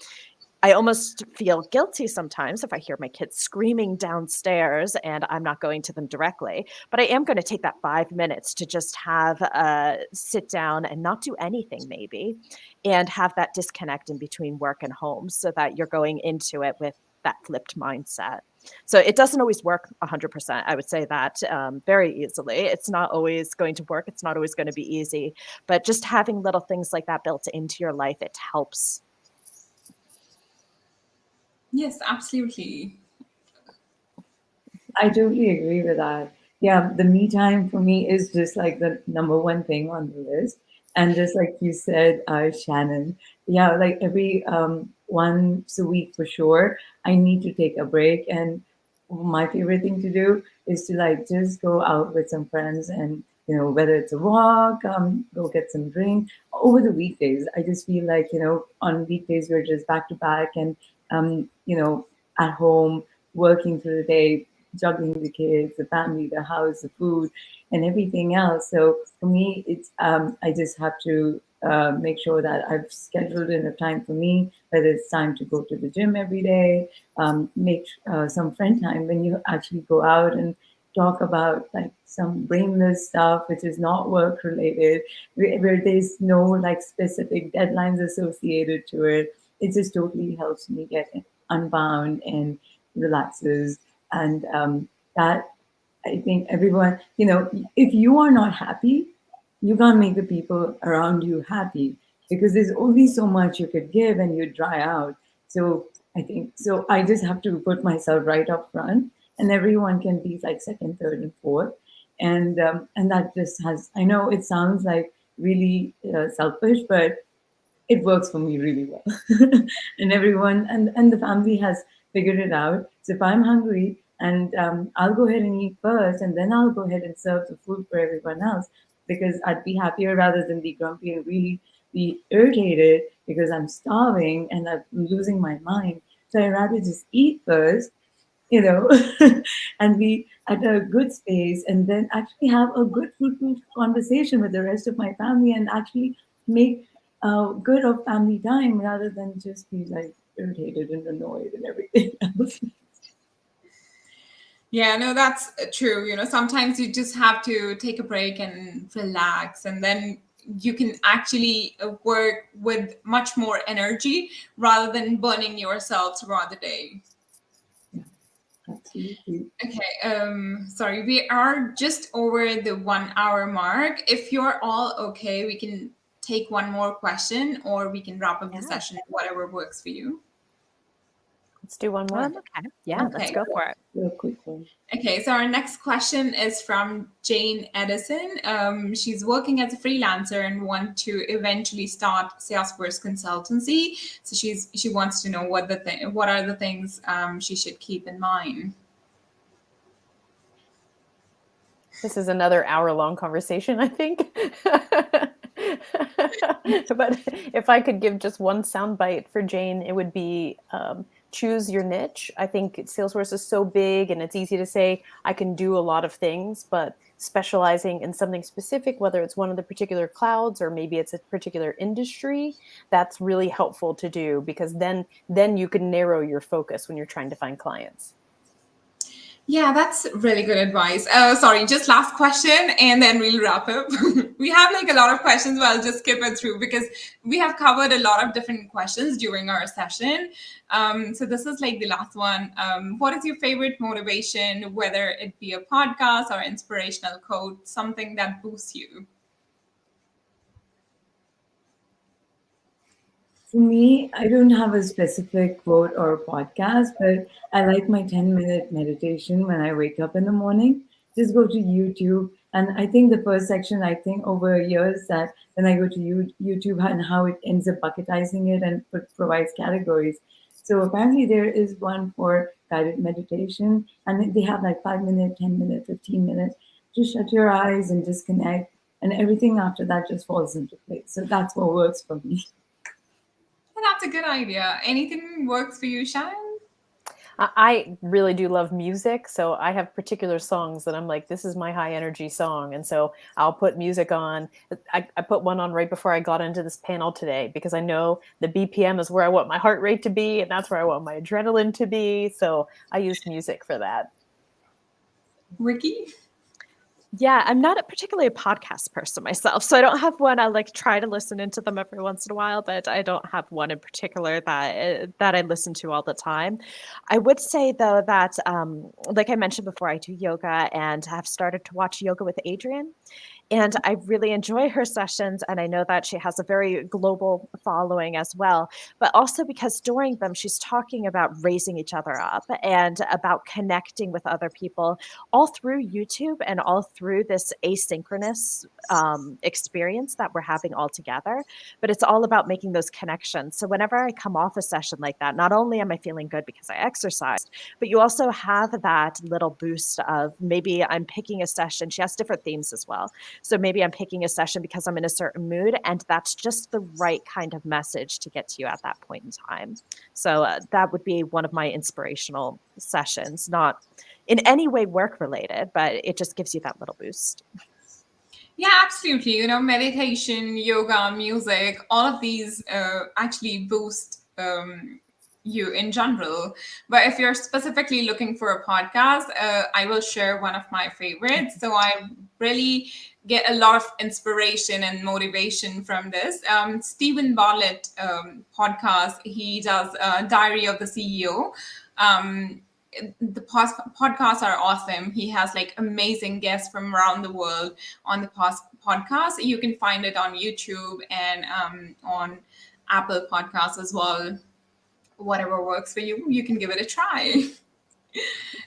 I almost feel guilty sometimes if I hear my kids screaming downstairs and I'm not going to them directly, but I am going to take that 5 minutes to just have a sit down and not do anything maybe, and have that disconnect in between work and home so that you're going into it with that flipped mindset. So it doesn't always work 100%. I would say that very easily. It's not always going to work. It's not always going to be easy, but just having little things like that built into your life, it helps. Yes, absolutely. I totally agree with that. Yeah, the me time for me is just like the number one thing on the list. And just like you said, Shannon, yeah, like every once a week for sure, I need to take a break. And my favorite thing to do is to like just go out with some friends and, whether it's a walk, go get some drink over the weekdays. I just feel like, on weekdays, we're just back to back and, at home, working through the day, juggling the kids, the family, the house, the food, and everything else. So for me, it's I just have to make sure that I've scheduled enough time for me, whether it's time to go to the gym every day, make some friend time when you actually go out and talk about like some brainless stuff which is not work related, where there's no like specific deadlines associated to it. It just totally helps me get unbound and relaxes. And that, I think everyone, if you are not happy, you can't make the people around you happy, because there's only so much you could give and you dry out. So I just have to put myself right up front, and everyone can be like second, third, and fourth. And that just has, I know it sounds like really selfish, but it works for me really well. And everyone and the family has figured it out. So if I'm hungry, and I'll go ahead and eat first, and then I'll go ahead and serve the food for everyone else, because I'd be happier rather than be grumpy and really be irritated because I'm starving and I'm losing my mind. So I'd rather just eat first, and be at a good space, and then actually have a good, fruitful conversation with the rest of my family, and actually make good of family time rather than just be like irritated and annoyed and everything else. Yeah, no, that's true. Sometimes you just have to take a break and relax, and then you can actually work with much more energy rather than burning yourself throughout the day. Absolutely. Okay, sorry, we are just over the 1 hour mark. If you're all okay, we can take one more question, or we can wrap up the session, whatever works for you. Let's do one more. Okay. Yeah, let's go for it. Real quick one. Okay, so our next question is from Jane Edison. She's working as a freelancer and want to eventually start Salesforce consultancy. So she wants to know what are the things she should keep in mind. This is another hour-long conversation, I think. But if I could give just one soundbite for Jane, it would be choose your niche. I think Salesforce is so big, and it's easy to say, I can do a lot of things, but specializing in something specific, whether it's one of the particular clouds or maybe it's a particular industry, that's really helpful to do, because then you can narrow your focus when you're trying to find clients. Yeah, that's really good advice. Sorry, just last question, and then we'll wrap up. We have like a lot of questions, but I'll just skip it through because we have covered a lot of different questions during our session. So this is like the last one. What is your favorite motivation, whether it be a podcast or inspirational quote, something that boosts you? For me, I don't have a specific quote or podcast, but I like my 10-minute meditation when I wake up in the morning. Just go to YouTube. And I think the first section, I think over years that when I go to YouTube and how it ends up bucketizing it and provides categories. So apparently there is one for guided meditation, and they have like 5-minute, 10-minute, 15-minute. Just shut your eyes and disconnect, and everything after that just falls into place. So that's what works for me. That's a good idea. Anything works for you, Shannon? I really do love music, so I have particular songs that I'm like, this is my high energy song, and so I'll put music on. I put one on right before I got into this panel today, because I know the BPM is where I want my heart rate to be, and that's where I want my adrenaline to be, so I use music for that. Vicki? Yeah, I'm not particularly a podcast person myself, so I don't have one. I like try to listen into them every once in a while, but I don't have one in particular that I listen to all the time. I would say though that, like I mentioned before, I do yoga and have started to watch Yoga with Adriene. And I really enjoy her sessions. And I know that she has a very global following as well, but also because during them, she's talking about raising each other up and about connecting with other people all through YouTube and all through this asynchronous experience that we're having all together. But it's all about making those connections. So whenever I come off a session like that, not only am I feeling good because I exercised, but you also have that little boost of maybe I'm picking a session. She has different themes as well. So maybe I'm picking a session because I'm in a certain mood, and that's just the right kind of message to get to you at that point in time. So that would be one of my inspirational sessions, not in any way work related, but it just gives you that little boost. Yeah, absolutely. Meditation, yoga, music, all of these actually boost you in general. But if you're specifically looking for a podcast, I will share one of my favorites. So I really get a lot of inspiration and motivation from this. Stephen Barlett podcast, he does Diary of the CEO. Um, the podcasts are awesome. He has like amazing guests from around the world on the podcast. You can find it on YouTube and on Apple Podcasts as well. Whatever works for you, you can give it a try.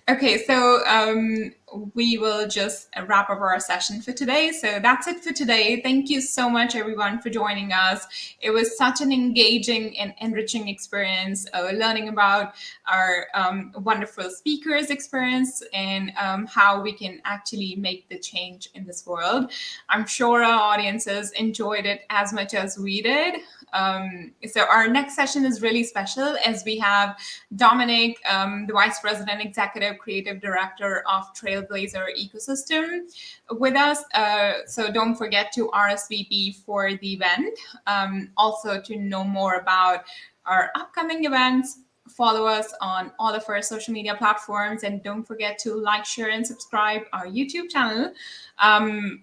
Okay, so we will just wrap up our session for today. So that's it for today. Thank you so much, everyone, for joining us. It was such an engaging and enriching experience, learning about our wonderful speakers' experience and how we can actually make the change in this world. I'm sure our audiences enjoyed it as much as we did. So our next session is really special as we have Dominic, the Vice President, Executive Creative Director of Trailblazer Ecosystem with us. So don't forget to RSVP for the event. Also to know more about our upcoming events, follow us on all of our social media platforms, and don't forget to like, share, and subscribe our YouTube channel.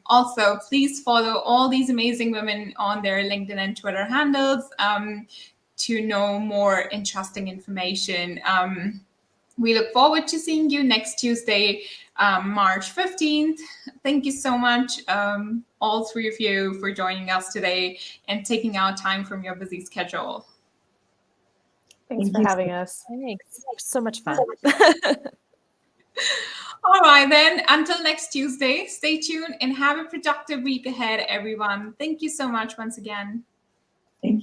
Also, please follow all these amazing women on their LinkedIn and Twitter handles to know more interesting information. We look forward to seeing you next Tuesday, March 15th. Thank you so much, all three of you, for joining us today and taking out time from your busy schedule. Thanks for having us. Thanks. So much fun. All right, then. Until next Tuesday, stay tuned and have a productive week ahead, everyone. Thank you so much once again.